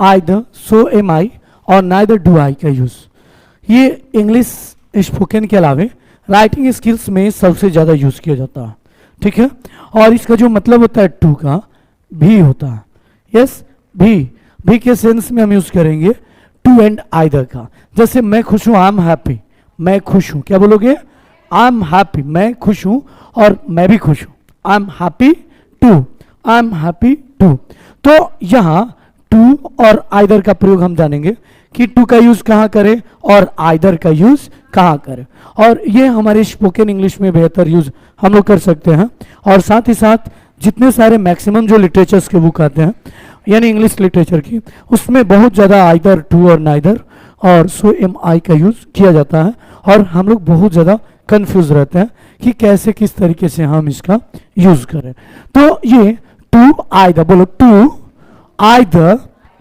Either, so am आई और neither do आई का use ये इंग्लिश स्पोकन के अलावे राइटिंग स्किल्स में सबसे ज़्यादा यूज किया जाता है, ठीक है। और इसका जो मतलब होता है टू का भी होता है, यस भी के सेंस में हम यूज करेंगे टू एंड आइदर का। जैसे मैं खुश हूँ, आई एम हैप्पी, मैं खुश हूँ, क्या बोलोगे? आई एम हैप्पी, मैं खुश हूँ और मैं भी खुश हूँ, I am happy too, I am happy too. तो यहाँ टू और आइदर का प्रयोग हम जानेंगे कि टू का यूज कहाँ करें और आइदर का यूज कहाँ करें, और ये हमारे स्पोकन इंग्लिश में बेहतर यूज हम लोग कर सकते हैं। और साथ ही साथ जितने सारे मैक्सिमम जो लिटरेचर्स के बुक आते हैं यानी इंग्लिश लिटरेचर की, उसमें बहुत ज़्यादा आइदर, टू और नाइदर और सो एम आई का यूज किया जाता है, और हम लोग बहुत ज़्यादा कंफ्यूज रहते हैं कि कैसे किस तरीके से हम इसका यूज करें। तो ये टू आइदर, बोलो टू आइदर,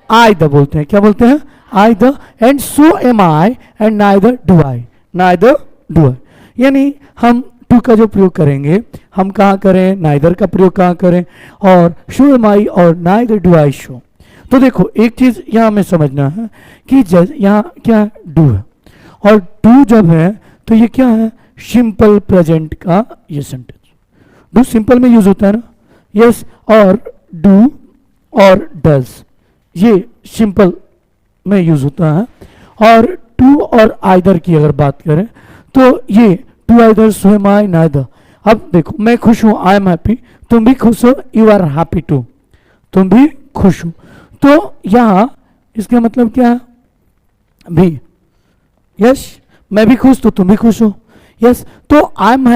आइदर बोलते हैं, क्या बोलते हैं? Either, and so am I and neither do I, neither do I. यानी हम टू का जो प्रयोग करेंगे हम कहाँ करें, नाइदर का प्रयोग कहाँ करें, और शो एम आई और नाइदर डू आई शो। तो देखो एक चीज यहाँ हमें समझना है कि यहाँ क्या डू है, और डू जब है तो ये क्या है? सिंपल प्रेजेंट का ये सेंटेंस। डू सिंपल में यूज होता है ना, यस, और डू और डज ये सिंपल में यूज होता है। और टू और आइदर की अगर बात करें तो ये too either, so am I, neither. अब देखो मैं खुश हूं, आई एम हैप्पी, तुम भी खुश हो, यू आर हैप्पी टू, तुम भी खुश हो। तो यहां इसका मतलब क्या है? भी, यस, मैं भी खुश तो तुम भी खुश हो, यस। तो आई एम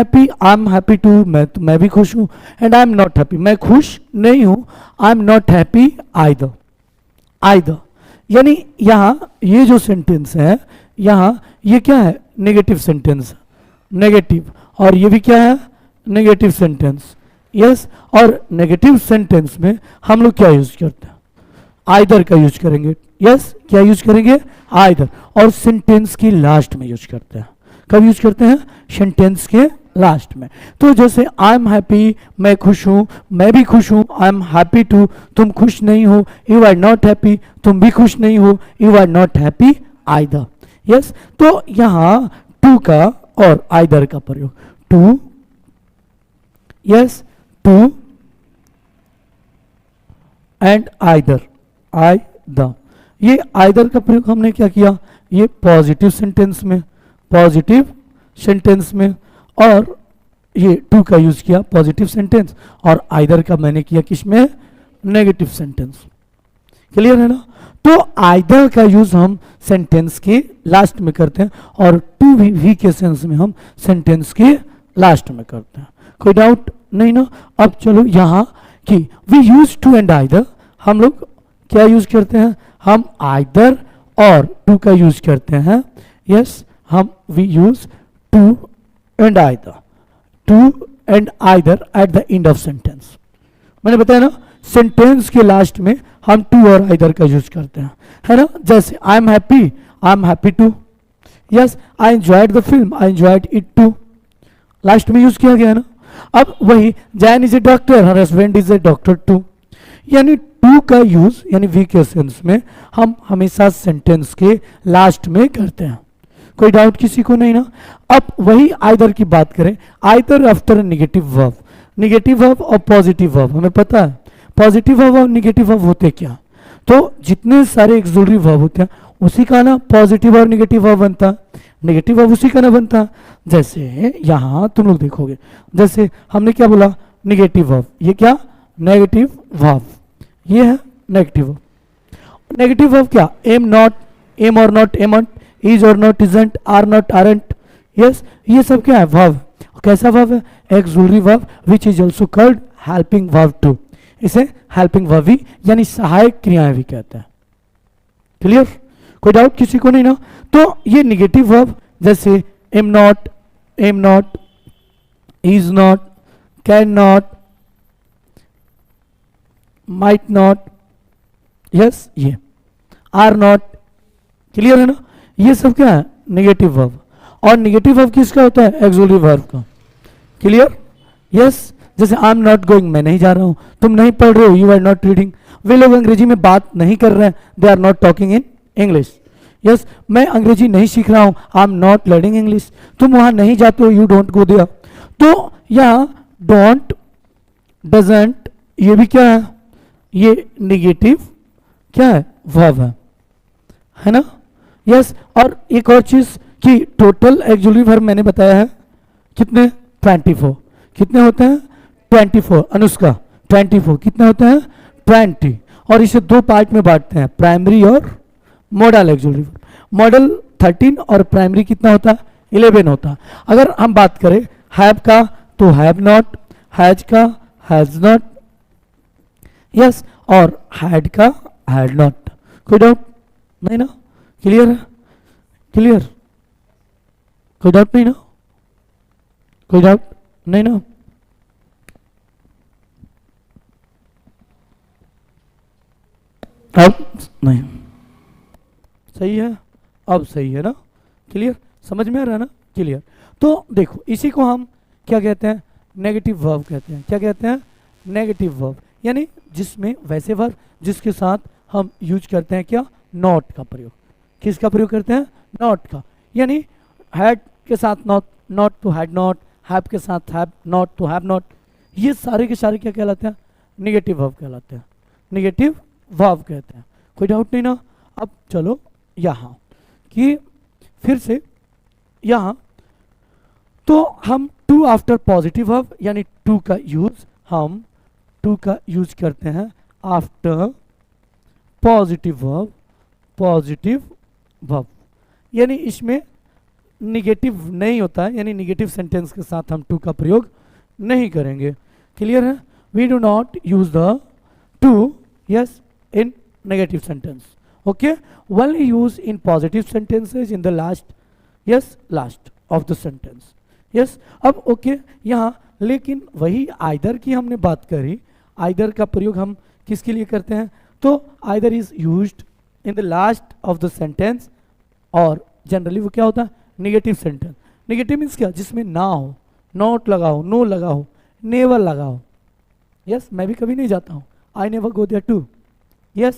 हैप्पी टू, मैं भी खुश हूं, and I am not happy, मैं खुश नहीं हूं, आई am not happy either, either. यानी यहां ये जो सेंटेंस है यहां ये क्या है? नेगेटिव सेंटेंस, नेगेटिव, और ये भी क्या है? Negative sentence, yes. और नेगेटिव सेंटेंस में हम लोग क्या यूज करते हैं? आइदर का यूज करेंगे, यस, क्या यूज करेंगे? आइदर। और सेंटेंस की लास्ट में यूज करते हैं, कब यूज करते हैं? सेंटेंस के लास्ट में। तो जैसे आई एम हैप्पी, मैं खुश हूं, मैं भी खुश हूं, आई एम हैप्पी टू, तुम खुश नहीं हो, यू आर नॉट हैप्पी, तुम भी खुश नहीं हो, you are not happy either, yes. तो यहां टू का और आइदर का प्रयोग, too, yes, too and either, either. ये आइदर का प्रयोग हमने क्या किया? ये पॉजिटिव सेंटेंस में, पॉजिटिव सेंटेंस में, और ये टू का यूज किया पॉजिटिव सेंटेंस, और आइदर का मैंने किया किसमें? Negative sentence. क्लियर है ना? तो आइदर का यूज हम सेंटेंस के लास्ट में करते हैं, और टू भी के सेंस में हम सेंटेंस के लास्ट में करते हैं। कोई डाउट नहीं ना? अब चलो यहाँ कि we use too and either, हम लोग क्या यूज करते हैं? हम आइदर और टू का यूज करते हैं, यस। हम we use too and either, too and either at the end of sentence. मैंने बताया ना, सेंटेंस के लास्ट में हम टू और आइदर का यूज करते हैं, है ना? जैसे I am happy too, yes, I enjoyed the film, I enjoyed it too, last में यूज किया गया है ना। अब वही Jane is a doctor, her husband is a doctor too, यानी टू का यूज यानी वी के सेंस में हम हमेशा सेंटेंस के लास्ट में करते हैं। कोई डाउट किसी को नहीं ना? अब वही आइदर की बात करें, either after negative verb, negative verb और पॉजिटिव वर्ब, हमें पता है पॉजिटिव वर्ब और नेगेटिव वर्ब होते क्या? तो जितने सारे एक्सुलरी वर्ब होते हैं उसी का ना पॉजिटिव और नेगेटिव वर्ब बनता है, नेगेटिव वर्ब उसी का ना बनता है। जैसे यहाँ तुम लोग देखोगे, जैसे हमने क्या बोला? नेगेटिव वर्ब, ये क्या? नेगेटिव वर्ब, ये है नेगेटिव वर्ब। नेगेटिव वर्ब क्या? एम नॉट, एम और नॉट एमंट, इज और not isn't, are not aren't, yes, ये सब क्या है? वर्ब। कैसा वर्ब है? Auxiliary verb which is also called helping verb too, इसे हेल्पिंग वर्ब भी यानी सहायक क्रियाएं भी कहते हैं। क्लियर? कोई डाउट किसी को नहीं ना? तो ये नेगेटिव वर्ब जैसे am not, is not, can not, might not, yes, ये आर नॉट। क्लियर है ना? ये सब क्या है? Negative verb. और नेगेटिव वर्ब किसका होता है? एक्सुलरी वर्ब का। क्लियर? यस। जैसे आई एम नॉट गोइंग, मैं नहीं जा रहा हूं, तुम नहीं पढ़ रहे हो, यू आर नॉट रीडिंग, वे लोग अंग्रेजी में बात नहीं कर रहे हैं, they are not talking in English. Yes, मैं अंग्रेजी नहीं सीख रहा हूँ, I am not learning English. तुम वहां नहीं जाते हो, यू डोंट गो देयर। तो यहाँ डोंट, डजंट, ये भी क्या है, ये निगेटिव क्या है, वर्ब है ना। यस, और एक और चीज कि टोटल एक्सुलरी वर्ब मैंने बताया है कितने, 24। कितने होते हैं, 24। अनुष्का 24 कितने होते हैं, 20। और इसे दो पार्ट में बांटते हैं, प्राइमरी और मॉडल एक्सुलरी वर्ब। मॉडल 13 और प्राइमरी कितना होता है, 11 होता है। अगर हम बात करें हैव का तो हैव नॉट, हैज का हैज नॉट, यस, और हैड का हैड नॉट। कोई डाउट नहीं ना, क्लियर है, क्लियर, कोई डाउट नहीं ना, कोई डाउट नहीं ना। अब नहीं, सही है, अब सही है ना, क्लियर, समझ में आ रहा है ना, क्लियर। तो देखो इसी को हम क्या कहते हैं, नेगेटिव वर्ब कहते हैं। क्या कहते हैं, नेगेटिव वर्ब, यानी जिसमें वैसे वर्ब जिसके साथ हम यूज करते हैं क्या, नॉट का प्रयोग। किसका प्रयोग करते हैं, नॉट का। यानी हैड के साथ not, not to had not, have के साथ have, not to have not, ये सारे के सारे क्या कहलाते हैं, निगेटिव वर्ब कहलाते हैं, निगेटिव वर्ब कहते हैं। कोई डाउट नहीं ना। अब चलो यहाँ कि फिर से यहाँ तो हम टू आफ्टर पॉजिटिव वर्ब, यानी टू का यूज, हम टू का यूज करते हैं after positive verb, positive verb, यानी इसमें निगेटिव नहीं होता है, यानी निगेटिव सेंटेंस के साथ हम टू का प्रयोग नहीं करेंगे। क्लियर है, we do not use the too, yes, in negative sentence. Okay, only use in positive sentences in the last, yes, last of the sentence. Yes, अब okay, यहाँ लेकिन वही आइदर की हमने बात करी, आइदर का प्रयोग हम किसके लिए करते हैं, तो either is used in the last of the sentence, और जनरली वो क्या होता है, निगेटिव सेंटेंस। निगेटिव मीन्स क्या, जिसमें ना हो, नॉट लगा हो, नो लगा हो, नेवर लगा हो। यस, मैं भी कभी नहीं जाता हूँ, I never go there too. Yes,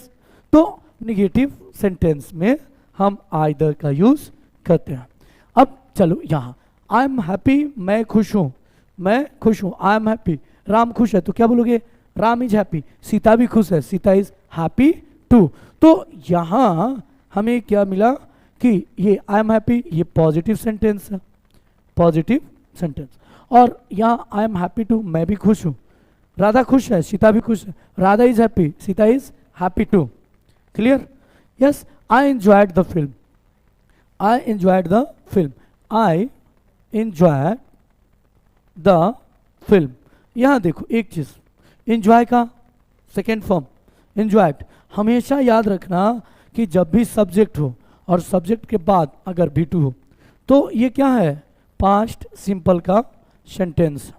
तो निगेटिव सेंटेंस में हम आइदर का यूज करते हैं। अब चलो यहाँ आई एम हैप्पी, मैं खुश हूँ, मैं खुश हूँ, आई एम हैप्पी। राम खुश है तो क्या बोलोगे, राम इज हैप्पी। सीता भी खुश है, सीता इज हैप्पी टू। तो यहाँ हमें क्या मिला कि ये आई एम हैप्पी, ये पॉजिटिव सेंटेंस है, पॉजिटिव सेंटेंस। और यहाँ आई एम हैप्पी टू, मैं भी खुश हूँ, राधा खुश है, सीता भी खुश है, Radha is happy, Sita is happy too. Clear? Yes, I enjoyed the film. I enjoyed the film. I enjoyed the film. यहाँ देखो एक चीज, enjoy का सेकेंड फॉर्म enjoyed। हमेशा याद रखना कि जब भी सब्जेक्ट हो और सब्जेक्ट के बाद अगर भी टू हो तो ये क्या है, पास्ट सिंपल का सेंटेंस।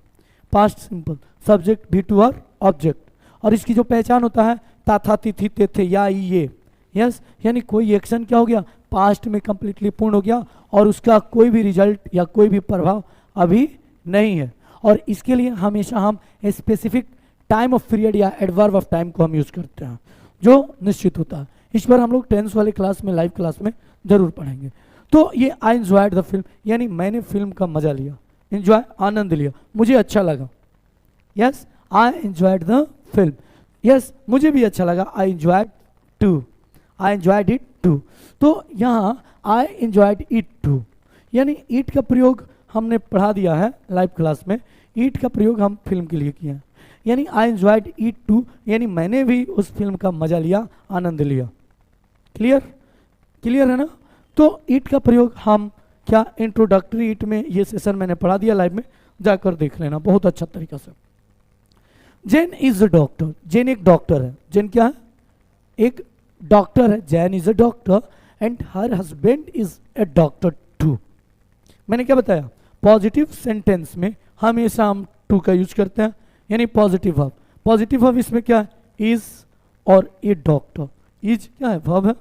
पास्ट सिंपल, सब्जेक्ट भी टू और ऑब्जेक्ट, और इसकी जो पहचान होता है ता था ति थी ते थे या ये। यस, यानी कोई एक्शन क्या हो गया, पास्ट में कंप्लीटली पूर्ण हो गया और उसका कोई भी रिजल्ट या कोई भी प्रभाव अभी नहीं है। और इसके लिए हमेशा हम स्पेसिफिक टाइम ऑफ पीरियड या एडवर्ब ऑफ टाइम को हम यूज करते हैं जो निश्चित होता है। इस पर हम लोग टेंस वाले क्लास में, लाइव क्लास में जरूर पढ़ेंगे। तो ये आई एंजॉयड द फिल्म, यानी मैंने फिल्म का मजा लिया, एंजॉय आनंद लिया, मुझे अच्छा लगा। Yes, I enjoyed the film. Yes, मुझे भी अच्छा लगा, I enjoyed too, I enjoyed it too. तो यहाँ आई एंजॉयड इट टू, यानी ईट का प्रयोग हमने पढ़ा दिया है लाइव क्लास में। ईट का प्रयोग हम फिल्म के लिए किए हैं, यानी आई एंजॉयड इट टू, यानी मैंने भी उस फिल्म का मजा लिया, आनंद लिया। क्लियर, क्लियर है ना। तो ईट का प्रयोग हम क्या, इंट्रोडक्टरी ईट में ये सेशन मैंने पढ़ा दिया लाइव में, जाकर देख लेना बहुत अच्छा तरीका से। Jane is a doctor, Jane एक डॉक्टर है। जैन क्या है, एक डॉक्टर है। Jane is a doctor and her husband is a doctor too. मैंने क्या बताया, पॉजिटिव सेंटेंस में हमेशा हम टू का यूज करते हैं, यानी पॉजिटिव वर्ब। पॉजिटिव वर्ब इसमें क्या है, इज और ए डॉक्टर। इज क्या है, वर्ब है,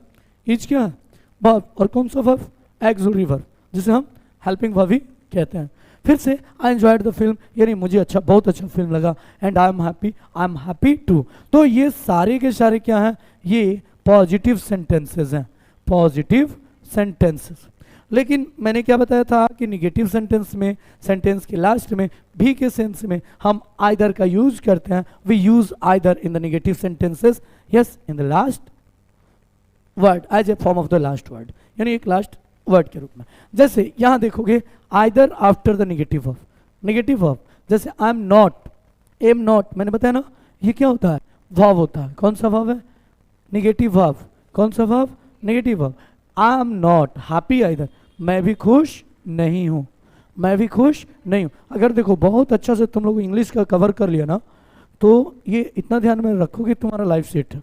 इज क्या है, वर्ब। और कौन सा वर्ब, एक्सुलरी वर्ब, जिसे हम हेल्पिंग वर्ब ही कहते हैं। फिर से आई एंजॉयड द फिल्म, यानी मुझे अच्छा, बहुत अच्छा फिल्म लगा, and I am happy too. तो ये सारे के सारे क्या हैं, ये पॉजिटिव सेंटेंसेस हैं, पॉजिटिव सेंटेंसेस। लेकिन मैंने क्या बताया था कि निगेटिव सेंटेंस में, सेंटेंस के लास्ट में, भी के सेंस में हम आइदर का यूज करते हैं। We use either in the negative sentences, yes, in the last word as a form of the last word, यानी एक लास्ट वर्ड के रूप में। जैसे यहां देखोगे either after the negative of, negative of, जैसे I am not, am not, मैंने बताया ना, ये क्या होता है, वर्ब होता है। कौन सा वर्ब है, नेगेटिव वर्ब। कौन सा verb, negative verb. I am not happy either, मैं भी खुश नहीं हूं, मैं भी खुश नहीं हूं। अगर देखो बहुत अच्छा से तुम लोग इंग्लिश का कवर कर लिया ना, तो ये इतना ध्यान में रखोगे तुम्हारा लाइफ सेट है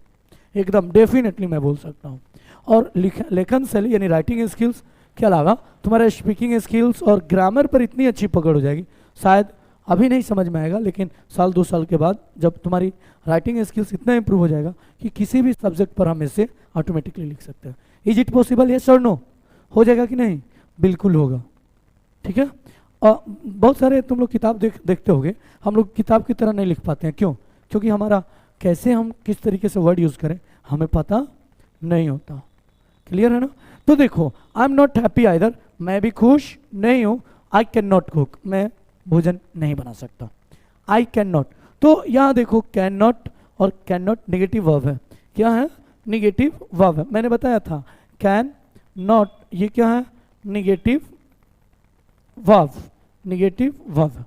एकदम, डेफिनेटली मैं बोल सकता हूँ। और लेखन शैली यानी राइटिंग स्किल्स के अलावा तुम्हारा स्पीकिंग स्किल्स और ग्रामर पर इतनी अच्छी पकड़ हो जाएगी, शायद अभी नहीं समझ में आएगा, लेकिन साल 2 साल के बाद जब तुम्हारी राइटिंग स्किल्स इतना इंप्रूव हो जाएगा कि किसी भी सब्जेक्ट पर हम इसे ऑटोमेटिकली लिख सकते हैं। इज इट पॉसिबल, यस और नो, हो जाएगा कि नहीं, बिल्कुल होगा, ठीक है। और बहुत सारे तुम लोग किताब देखते होगे, हम लोग किताब की तरह नहीं लिख पाते हैं, क्यों, क्योंकि हमारा कैसे हम किस तरीके से वर्ड यूज करें हमें पता नहीं होता। क्लियर है ना। तो देखो आई एम नॉट हैप्पी आइदर, मैं भी खुश नहीं हूं। आई कैन नॉट कुक, मैं भोजन नहीं बना सकता, आई कैन नॉट। तो यहां देखो कैन नॉट और कैन नॉट नेगेटिव वर्ब है, क्या है, नेगेटिव वर्ब है। मैंने बताया था कैन नॉट, ये क्या है, नेगेटिव वर्ब, नेगेटिव वर्ब,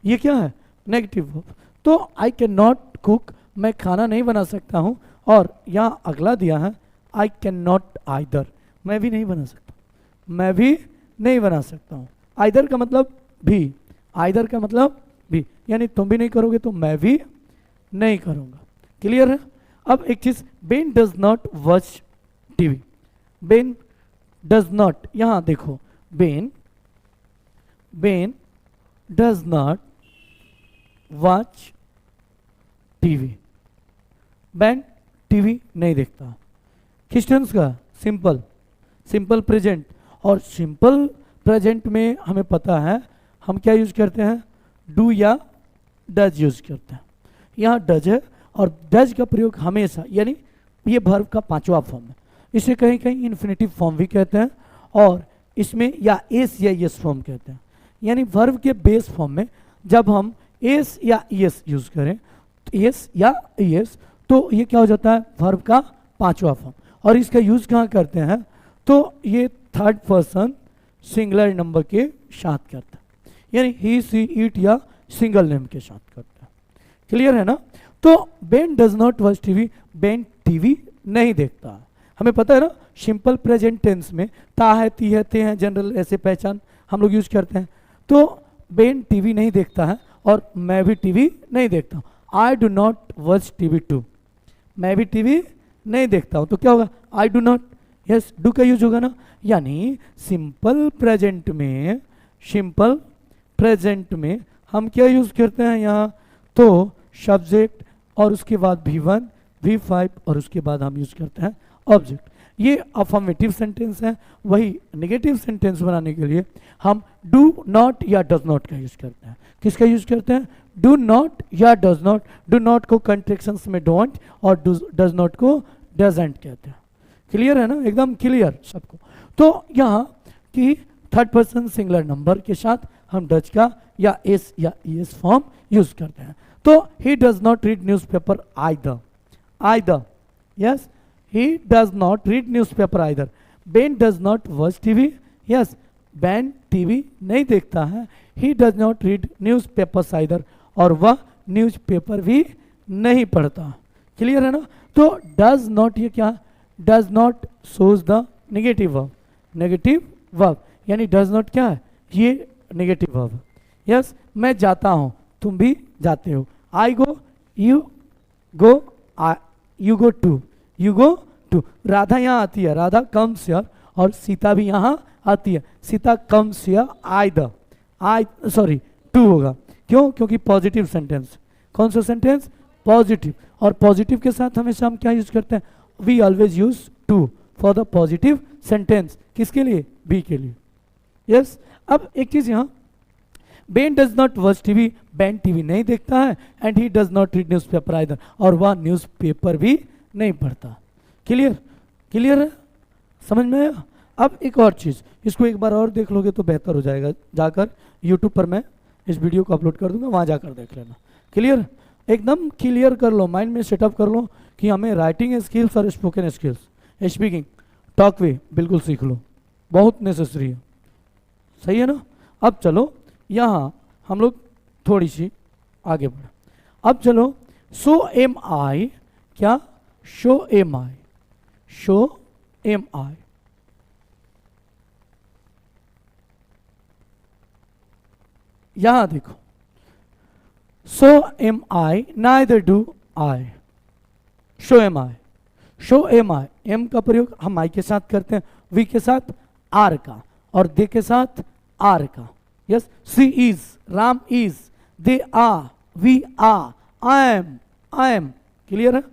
ये क्या है, नेगेटिव वर्ब। तो आई कैन नॉट कुक, मैं खाना नहीं बना सकता हूं। और यहाँ अगला दिया है आई कैन नॉट आइदर, मैं भी नहीं बना सकता, मैं भी नहीं बना सकता हूँ। आइदर का मतलब भी, आइदर का मतलब भी, यानी तुम भी नहीं करोगे तो मैं भी नहीं करूँगा। क्लियर है। अब एक चीज़, Ben does not watch TV, Ben does not, यहाँ देखो Ben, Ben does not watch TV, Ben TV नहीं देखता। क्रिश्चियंस का सिंपल, सिंपल प्रेजेंट, और सिंपल प्रेजेंट में हमें पता है हम क्या यूज करते हैं, डू या डज यूज करते हैं। यहाँ डज है और डज का प्रयोग हमेशा, यानी ये वर्ब का 5वां फॉर्म है, इसे कहीं कहीं इन्फिनेटिव फॉर्म भी कहते हैं, और इसमें या एस या यस फॉर्म कहते हैं। यानी वर्ब के बेस फॉर्म में जब हम एस या यस यूज करें, एस या यस, तो ये क्या हो जाता है, वर्ब का 5वां फॉर्म। और इसका यूज कहाँ करते हैं, तो ये थर्ड पर्सन सिंगुलर नंबर के साथ करते हैं, यानी ही सी इट या सिंगल नेम के साथ करते हैं। क्लियर है ना। तो Ben does not watch TV, Ben TV नहीं देखता। हमें पता है ना, सिंपल प्रेजेंट टेंस में ता है, ती है, ते हैं, जनरल ऐसे पहचान हम लोग यूज करते हैं। तो बेन टीवी नहीं देखता है और मैं भी टीवी नहीं देखता हूँ। I do not watch TV too, मैं भी टीवी नहीं देखता हूँ। तो क्या होगा, I do not, yes, do का यूज होगा ना। यानी सिंपल प्रेजेंट में, सिंपल प्रेजेंट में हम क्या यूज करते हैं यहाँ, तो सब्जेक्ट और उसके बाद V1 V5 और उसके बाद हम यूज करते हैं ऑब्जेक्ट। ये अफर्मेटिव सेंटेंस है। वही नेगेटिव सेंटेंस बनाने के लिए हम डू नॉट या डज नॉट का यूज करते हैं। किसका यूज करते हैं, डू नॉट या डज नॉट। डू नॉट को कंट्रेक्शंस में डोंट और डज नॉट को डजंट कहते हैं। क्लियर है ना, एकदम क्लियर सबको। तो यहाँ की थर्ड पर्सन सिंगुलर नंबर के साथ हम डज का या एस या एस फॉर्म यूज करते हैं। तो he does not read newspaper either, either, yes, he does not read newspaper either. Ben does not watch TV, yes, Ben TV नहीं देखता है। he does not read newspapers either, और वह newspaper भी नहीं पढ़ता। क्लियर है ना। तो does not, ये क्या, does not shows the negative verb, negative verb, यानी does not क्या है, ये negative verb। yes, मैं जाता हूँ, तुम भी जाते हो। I go, you go, you go to, you go to. Radha यहाँ आती है, राधा कम्स हियर, और सीता भी यहाँ आती है, Sita comes here either, I sorry too होगा। क्यों, क्योंकि पॉजिटिव सेंटेंस। कौन सा सेंटेंस, पॉजिटिव। और पॉजिटिव के साथ हमेशा हम क्या यूज करते हैं, we always use too for the positive sentence. किसके लिए, बी के लिए। यस अब एक चीज यहाँ, Ben does not watch TV, Ben TV नहीं देखता है, and he does not read news paper either, और वह न्यूज पेपर भी नहीं पढ़ता। क्लियर? क्लियर है? समझ में आया? अब एक और चीज़, इसको एक बार और देख लोगे तो बेहतर हो जाएगा, जाकर यूट्यूब पर मैं इस वीडियो को अपलोड कर दूंगा, वहाँ जाकर देख लेना। क्लियर? एकदम क्लियर कर लो, माइंड में सेटअप कर लो कि हमें राइटिंग स्किल्स और स्पोकन स्किल्स, स्पीकिंग, टॉक वे बिल्कुल सीख लो, बहुत नेसेसरी है। सही है ना? अब चलो यहाँ हम लोग थोड़ी सी आगे बढ़े। अब चलो, सो एम आई, क्या? So am I, so am I. यहां देखो, so am I, neither do I, so am I, so am I. Am का प्रयोग हम आई के साथ करते हैं, वी के साथ आर का, और दे के साथ आर का। Yes, she is, Ram is, they are, we are, I am. Clear है?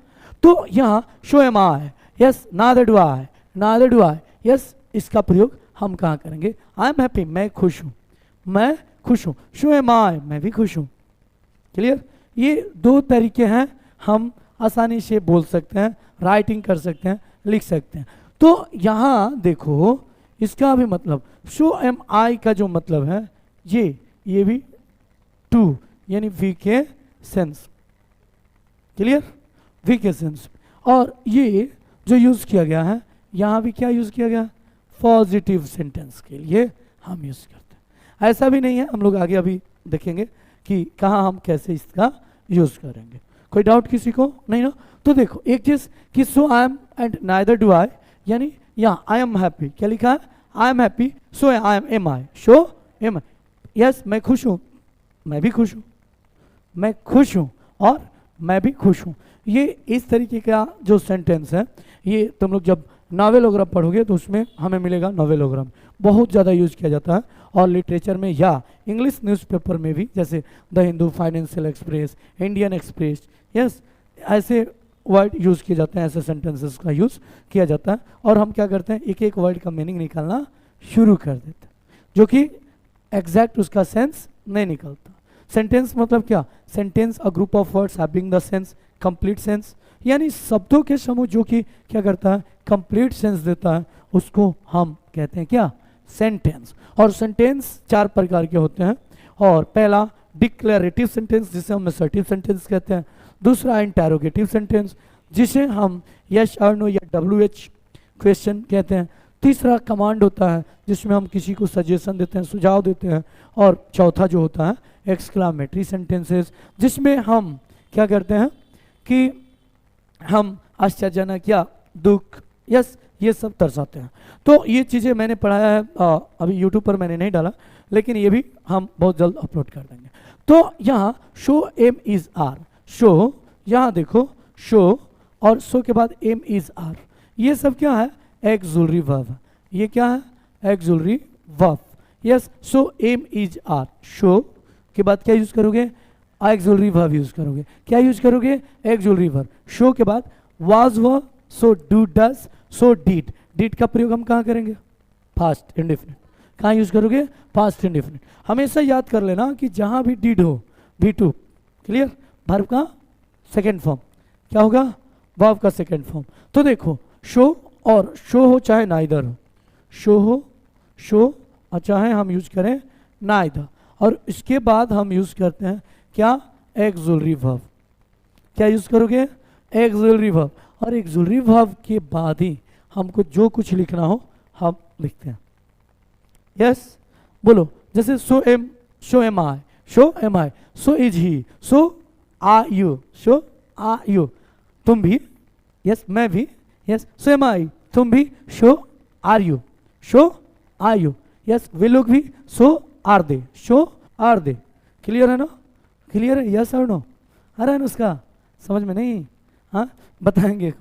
तो यहां so am I, yes, neither do I, neither do I, yes, इसका प्रयोग हम कहां करेंगे? आई एम हैप्पी, मैं खुश हूं, मैं खुश हूं। शो एम आई, मैं भी खुश हूं। क्लियर? ये दो तरीके हैं, हम आसानी से बोल सकते हैं, राइटिंग कर सकते हैं, लिख सकते हैं। तो यहां देखो, इसका भी मतलब, शो एम आई का जो मतलब है ये भी टू, यानी वी के सेंस। क्लियर? वी के सेंस। और ये जो यूज किया गया है, यहां भी क्या यूज किया गया? पॉजिटिव सेंटेंस के लिए हम यूज करते हैं। ऐसा भी नहीं है, हम लोग आगे अभी देखेंगे कि कहाँ हम कैसे इसका यूज करेंगे। कोई डाउट किसी को? नहीं ना? तो देखो एक चीज कि so I am and neither do I, यानी यहाँ आई एम हैप्पी, क्या लिखा है? I am happy, so I am I, so am I. Yes, मैं खुश हूँ, मैं भी खुश हूँ, मैं खुश हूँ और मैं भी खुश हूँ। ये इस तरीके का जो सेंटेंस है, ये तुम लोग जब नॉवेलोग्राम पढ़ोगे तो उसमें हमें मिलेगा। नॉवेलोग्राम बहुत ज़्यादा यूज किया जाता है, और लिटरेचर में या इंग्लिश न्यूज़पेपर में भी, जैसे the Hindu, financial express, Indian express, yes, ऐसे वर्ड यूज़ किए जाते हैं, ऐसे सेंटेंसेस का यूज़ किया जाता है। और हम क्या करते हैं, एक एक वर्ड का मीनिंग निकालना शुरू कर देते हैं, जो कि एग्जैक्ट उसका सेंस नहीं निकलता। सेंटेंस मतलब क्या? Sentence a group of words having the sense complete sense, यानी शब्दों के समूह जो कि क्या करता है? कंप्लीट सेंस देता है, उसको हम कहते हैं क्या? सेंटेंस। और सेंटेंस चार प्रकार के होते हैं, और पहला डिक्लेरेटिव सेंटेंस, जिसे हम असर्टिव सेंटेंस कहते हैं। दूसरा इंटरोगेटिव सेंटेंस, जिसे हम यस और नो या WH क्वेश्चन कहते हैं। तीसरा कमांड होता है, जिसमें हम किसी को सजेशन देते हैं, सुझाव देते हैं। और चौथा जो होता है एक्सक्लामेटरी सेंटेंसेस, जिसमें हम क्या करते हैं कि हम आश्चर्यजनक या दुख, यस, ये सब दर्शाते हैं। तो ये चीज़ें मैंने पढ़ाया है, अभी यूट्यूब पर मैंने नहीं डाला, लेकिन ये भी हम बहुत जल्द अपलोड कर देंगे। तो यहाँ so am is are, so, यहाँ देखो शो, और शो के बाद एम इज आर, ये सब क्या है? Auxiliary verb. ये क्या है? Auxiliary verb. Yes, so am is are, so के बाद क्या यूज करोगे? एक्सुलरी वर्ब यूज करोगे। क्या यूज करोगे? Auxiliary verb. शो के बाद was verb, so do does, so did. Did का प्रयोग हम कहाँ करेंगे? Past indefinite. कहाँ यूज करोगे? Past indefinite. हमेशा याद कर लेना कि जहां भी डिड हो, V2, क्लियर, वर्ब का सेकेंड फॉर्म क्या होगा? वर्ब का सेकेंड फॉर्म। तो देखो, शो, और शो हो चाहे नाइदर हो, शो हो, शो, और चाहे हम यूज करें नाइदर, और इसके बाद हम यूज करते हैं क्या? Auxiliary verb. क्या यूज करोगे? Auxiliary verb. और एक्सुलरी वर्ब के बाद ही हमको जो कुछ लिखना हो हम लिखते हैं। यस, बोलो, जैसे so am I, so am I, so is he, so are you, so are you, तुम भी, यस, मैं भी, यस, सो एम आई, तुम भी, so are you, so are you, yes, वे लोग भी, so are they, so are they. Clear है ना? क्लियर है? यस और नो? आ रहा है ना उसका समझ में? नहीं? हाँ, बताएंगे,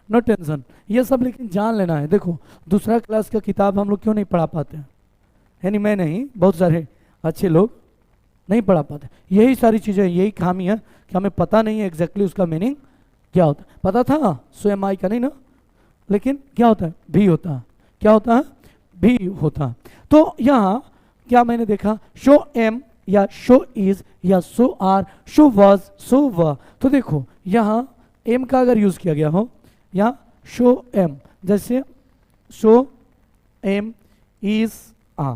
नो टेंशन, ये सब लेकिन जान लेना है। देखो, दूसरा क्लास का किताब हम लोग क्यों नहीं पढ़ा पाते हैं, यानी मैं नहीं, बहुत सारे अच्छे लोग नहीं पढ़ा पाते। यही सारी चीज़ें, यही खामी है कि हमें पता नहीं है एग्जैक्टली उसका मीनिंग क्या होता है। पता था सो एम आई का नहीं ना, लेकिन क्या होता है? भी होता है। क्या होता है? भी होता है। तो यहाँ क्या मैंने देखा? शो एम या शो इज या so are, so was, so were. तो देखो यहाँ एम का अगर यूज किया गया हो, यहाँ शो एम, जैसे शो एम इज आ,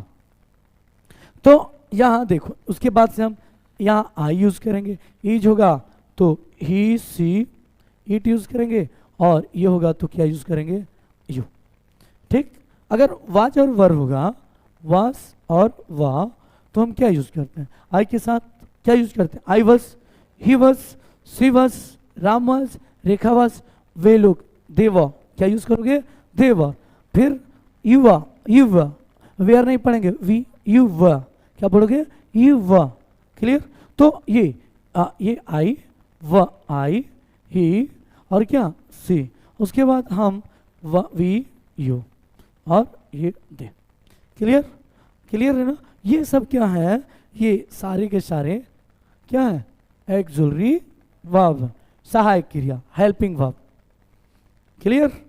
तो यहाँ देखो उसके बाद से हम यहाँ आई यूज करेंगे, इज होगा तो ही सी इट यूज करेंगे, और ये होगा तो क्या यूज करेंगे, यू। ठीक, अगर वाज और वर होगा, वाज और वाह, तो हम क्या यूज करते हैं, आई के साथ क्या यूज करते हैं, I was, he was, she was, Ram was, Rekha was, वे लोग, दे वर, क्या यूज करोगे, दे वर। फिर you were, you were, where नहीं पढ़ेंगे, वी यू वर, क्या पढ़ोगे, यू वर। क्लियर। तो ये आई, व आई, ही और क्या सी, उसके बाद हम व वी यू और ये दे। क्लियर, क्लियर है ना। ये सब क्या है, ये सारे के सारे क्या है, एक्सुलरी वर्ब, सहायक क्रिया, हेल्पिंग वर्ब। क्लियर।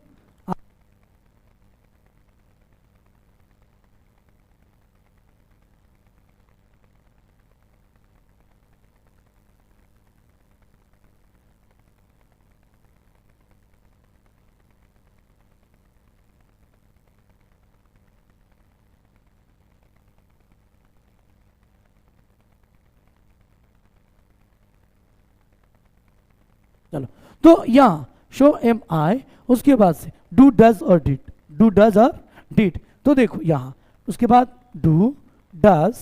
चलो, तो यहाँ शो एम आई, उसके बाद से डू डज और डिड, डू डज और डिड। तो देखो यहाँ उसके बाद डू डज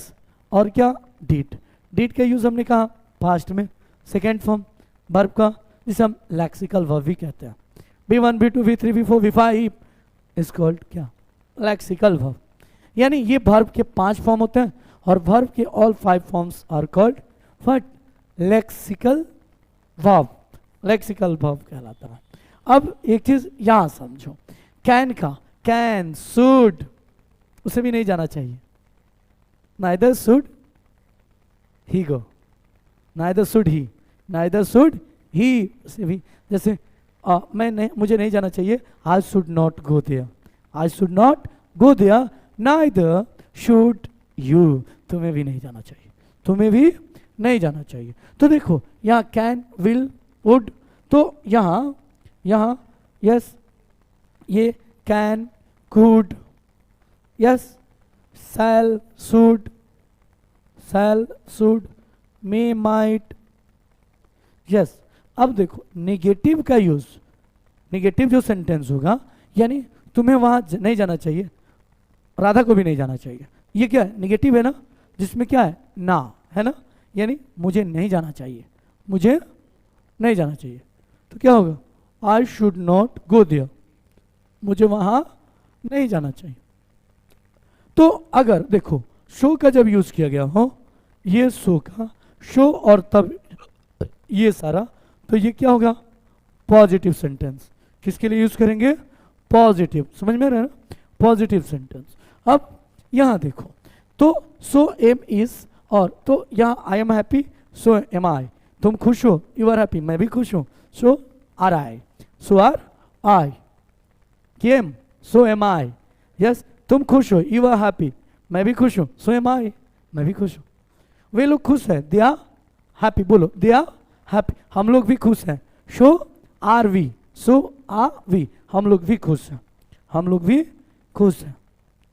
और क्या डिड, डिड का यूज हमने कहा पास्ट में, सेकेंड फॉर्म वर्ब का, जिसे हम लेक्सिकल वर्ब भी कहते हैं। B1 B2 B3 B4 B5 is called क्या, लेक्सिकल वर्ब। यानी ये वर्ब के 5 फॉर्म होते हैं, और वर्ब के all 5 forms are called what, lexical verb, lexical verb कहलाता है। अब एक चीज यहां समझो, कैन का, कैन, शुड, उसे भी नहीं जाना चाहिए, neither should he go, neither should he, neither should he, उसे भी, जैसे मैं नहीं, मुझे नहीं जाना चाहिए, I should not go there, I should not go there, neither should you, तुम्हें भी नहीं जाना चाहिए, तुम्हें भी नहीं जाना चाहिए। तो देखो यहाँ कैन, विल, वुड, तो यहाँ यस, ये can, could, yes, shall, should, may, might, yes. अब देखो नेगेटिव का यूज, नेगेटिव जो सेंटेंस होगा, यानी तुम्हें वहां नहीं जाना चाहिए, राधा को भी नहीं जाना चाहिए, ये क्या है, नेगेटिव है ना, जिसमें क्या है, ना है ना, यानी मुझे नहीं जाना चाहिए, मुझे नहीं जाना चाहिए, तो क्या होगा, I should not go there, मुझे वहां नहीं जाना चाहिए। तो अगर देखो शो का जब यूज किया गया हो, ये शो का, शो और तब ये सारा, तो ये क्या होगा, पॉजिटिव सेंटेंस। किसके लिए यूज करेंगे, पॉजिटिव, समझ में आ रहा है ना, पॉजिटिव सेंटेंस। अब यहां देखो, तो सो एम इज, और तो यहाँ I am happy, so am I, तुम खुश हो, यू आर हैप्पी, मैं भी खुश हूं, so are I, so are I, came, so am I, yes, तुम खुश हो, यू आर हैप्पी, मैं भी खुश हूं, सो एम आई, मैं भी खुश हूं। वे लोग खुश हैं, दे आर हैप्पी, बोलो दे आर हैप्पी, हम लोग भी खुश हैं, so are we, so are we, हम लोग भी खुश हैं, हम लोग भी खुश हैं,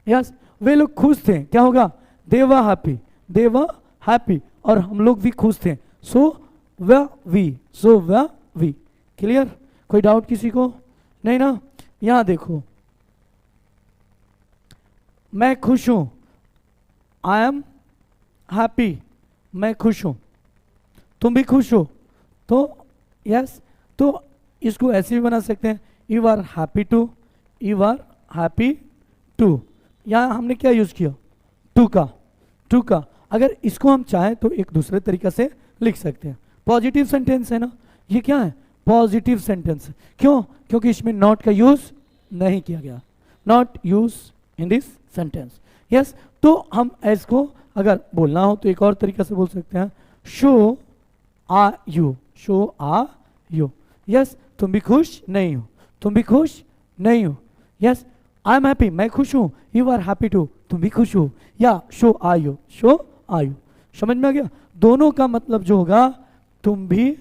यस। वे लोग खुश थे, क्या होगा, दे were happy, they were happy, और हम लोग भी खुश थे, सो व वी, सो व वी। क्लियर, कोई डाउट किसी को नहीं ना। यहां देखो, मैं खुश हूं, आई एम हैप्पी, मैं खुश हूं, तुम भी खुश हो, तो यस, तो इसको ऐसे भी बना सकते हैं, you are happy too, you are happy too. यहां हमने क्या यूज किया, टू का, टू का। अगर इसको हम चाहें तो एक दूसरे तरीके से लिख सकते हैं, पॉजिटिव सेंटेंस है ना, ये क्या है, पॉजिटिव सेंटेंस है। क्यों, क्योंकि इसमें नॉट का यूज नहीं किया गया, not use in this sentence, yes. तो हम एस को अगर बोलना हो तो एक और तरीका से बोल सकते हैं, so are you, so are you, yes, तुम भी खुश नहीं हो, तुम भी खुश नहीं हो, यस। आई एम हैप्पी, मैं खुश हूं, यू आर हैप्पी टू, तुम भी खुश हो, या so are you, so are you, समझ में आ गया? दोनों का मतलब जो होगा, तुम भी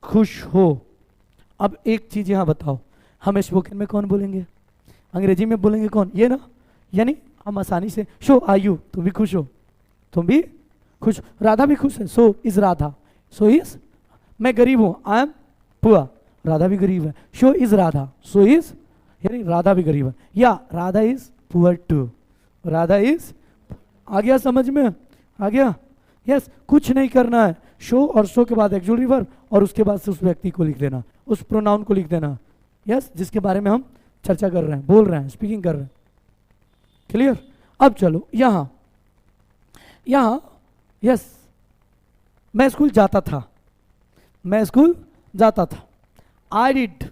खुश हो। अब एक चीज यहां बताओ, हम स्पोकन में कौन बोलेंगे? अंग्रेजी में बोलेंगे कौन? ये ना, यानी हम आसानी से शो आर यू, तुम भी खुश हो, तुम भी खुश, राधा भी खुश है, so is Radha, so is, मैं गरीब हूं, आई एम पुअर, राधा भी गरीब है, so is Radha, so is, यानी राधा भी गरीब है, या Radha is poor too, Radha is, आ गया समझ में? आ गया? यस, कुछ नहीं करना है, शो और शो के बाद एक्सुअल वर्ब और उसके बाद से उस व्यक्ति को लिख देना, उस प्रोनाउन को लिख देना, यस, जिसके बारे में हम चर्चा कर रहे हैं, बोल रहे हैं, स्पीकिंग कर रहे हैं। क्लियर? अब चलो यहां, यहां यस, मैं स्कूल जाता था, मैं स्कूल जाता था, आई डिड,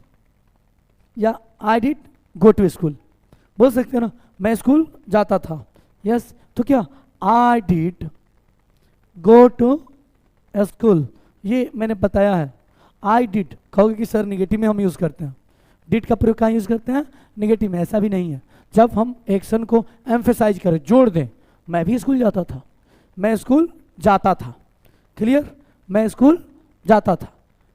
या I did go to school, बोल सकते हैं ना, मैं स्कूल जाता था, यस, तो क्या I did go to school, ये मैंने बताया है। आई डिड, कहोगे कि सर निगेटिव में हम यूज करते हैं, डिड का प्रयोग कहाँ यूज करते हैं? निगेटिव में। ऐसा भी नहीं है, जब हम एक्शन को एम्फेसाइज करें, जोड़ दें, मैं भी स्कूल जाता था, मैं स्कूल जाता था, क्लियर, मैं स्कूल जाता था,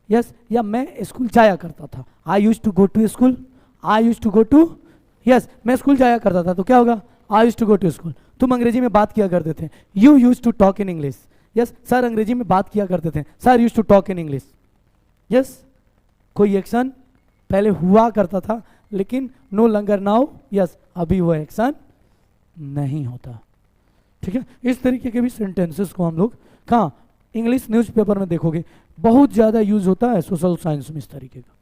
यस, या मैं स्कूल जाया करता था, I use to go to school, I use to go to, yes, मैं स्कूल जाया करता था, तो क्या होगा? I use to go to school. तुम अंग्रेजी में बात किया करते थे, you use to talk in English, yes, sir अंग्रेजी में बात किया करते थे, sir use to talk in English, yes, कोई एक्शन पहले हुआ करता था लेकिन नो लंगर नाउ, यस, अभी वो एक्शन नहीं होता, ठीक है? इस तरीके के भी सेंटेंसेस को हम लोग कहाँ, इंग्लिश न्यूज़पेपर में देखोगे बहुत ज़्यादा यूज होता है, सोशल साइंस में इस तरीके का,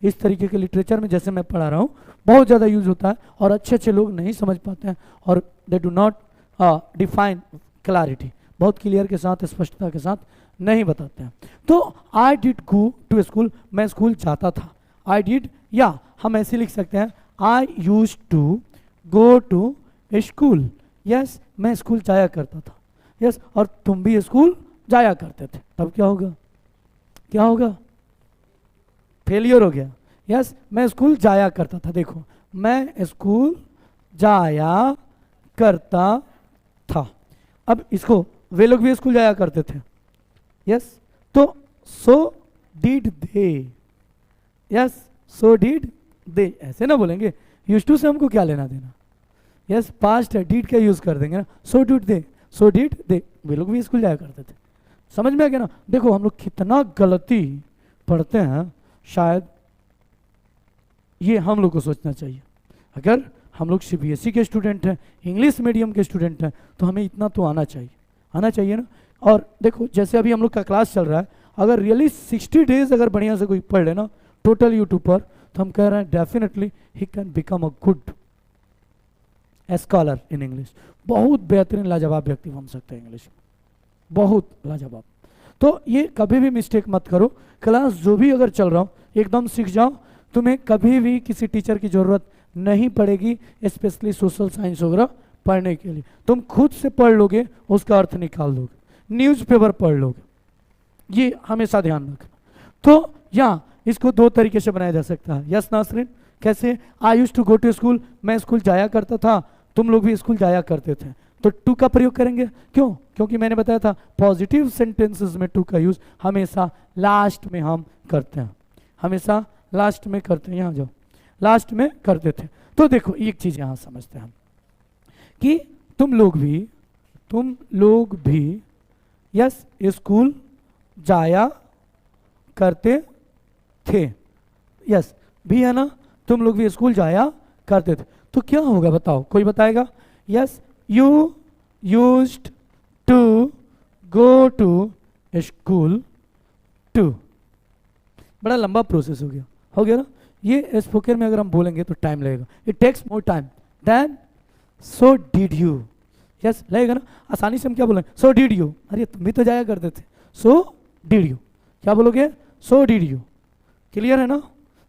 इस तरीके के लिटरेचर में जैसे मैं पढ़ा रहा हूँ बहुत ज़्यादा यूज होता है, और अच्छे अच्छे लोग नहीं समझ पाते हैं, और they do not define clarity, बहुत क्लियर के साथ, स्पष्टता के साथ नहीं बताते हैं। तो I did go to school, मैं स्कूल जाता था, आई डिड, या हम ऐसे लिख सकते हैं I use to go to school, yes, मैं स्कूल जाया करता था, यस, और तुम भी स्कूल जाया करते थे, तब क्या होगा? क्या होगा? फेलियर हो गया, यस, मैं स्कूल जाया करता था, देखो, मैं स्कूल जाया करता था, अब इसको, वे लोग भी स्कूल जाया करते थे, यस, तो so did they, yes, so did they, ऐसे ना बोलेंगे, यूज टू से हमको क्या लेना देना, यस, पास्ट है, डिड का यूज कर देंगे ना, so did they, so did they, वे लोग भी स्कूल जाया करते थे, समझ में आ गया ना? देखो हम लोग कितना गलती पढ़ते हैं, शायद ये हम लोग को सोचना चाहिए, अगर हम लोग सीबीएसई के स्टूडेंट हैं, इंग्लिश मीडियम के स्टूडेंट हैं, तो हमें इतना तो आना चाहिए, आना चाहिए ना। और देखो जैसे अभी हम लोग का क्लास चल रहा है, अगर रियली 60 डेज अगर बढ़िया से कोई पढ़ लेना टोटल यूट्यूब पर, तो हम कह रहे हैं definitely he can become a good scholar in English, बहुत बेहतरीन लाजवाब व्यक्ति बन सकते हैं इंग्लिश में, बहुत लाजवाब। तो ये कभी भी मिस्टेक मत करो, क्लास जो भी अगर चल रहा हो एकदम सीख जाओ, तुम्हें कभी भी किसी टीचर की ज़रूरत नहीं पड़ेगी, स्पेशली सोशल साइंस वगैरह पढ़ने के लिए, तुम खुद से पढ़ लोगे, उसका अर्थ निकाल दोगे, न्यूज़पेपर पढ़ लोगे, ये हमेशा ध्यान रखना। तो यहाँ इसको दो तरीके से बनाया जा सकता है, यस नासरीन, कैसे? I use to go to school, मैं स्कूल जाया करता था, तुम लोग भी स्कूल जाया करते थे, तो टू का प्रयोग करेंगे, क्यों? क्योंकि मैंने बताया था पॉजिटिव सेंटेंसेस में टू का यूज हमेशा लास्ट में हम करते हैं, हमेशा लास्ट में करते हैं, यहाँ जाओ, लास्ट में करते थे। तो देखो एक चीज यहाँ समझते हैं हम कि तुम लोग भी यस स्कूल जाया करते थे, यस भी है ना, तुम लोग भी स्कूल जाया करते थे, तो क्या होगा बताओ, कोई बताएगा? Yes, you used to go to school too, बड़ा लंबा प्रोसेस हो गया ना, ये स्पोकन में अगर हम बोलेंगे तो टाइम लगेगा, it takes more time than so did you, yes लगेगा ना, आसानी से हम क्या बोलेंगे? सो डिड यू, अरे तुम भी तो जाया करते थे, सो डिड यू, क्या बोलोगे? सो डिड यू, क्लियर है ना,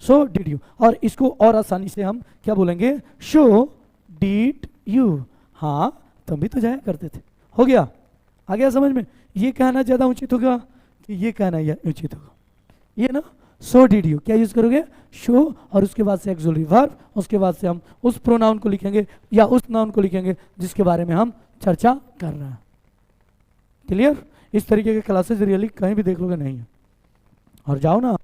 सो डिड यू। और इसको और आसानी से हम क्या बोलेंगे? शो डिड यू, हाँ तुम भी तो जाया करते थे, हो गया, आ गया समझ में? ये कहना ज्यादा उचित होगा कि ये कहना उचित होगा? ये ना, सो डिड यू, क्या यूज करोगे? शो, और उसके बाद से एक्सुअल वर्ब, उसके बाद से हम उस प्रोनाउन को लिखेंगे या उस नाउन को लिखेंगे जिसके बारे में हम चर्चा कर रहे हैं, क्लियर? इस तरीके के क्लासेस रियली कहीं भी देख लोगे नहीं है। और जाओ ना,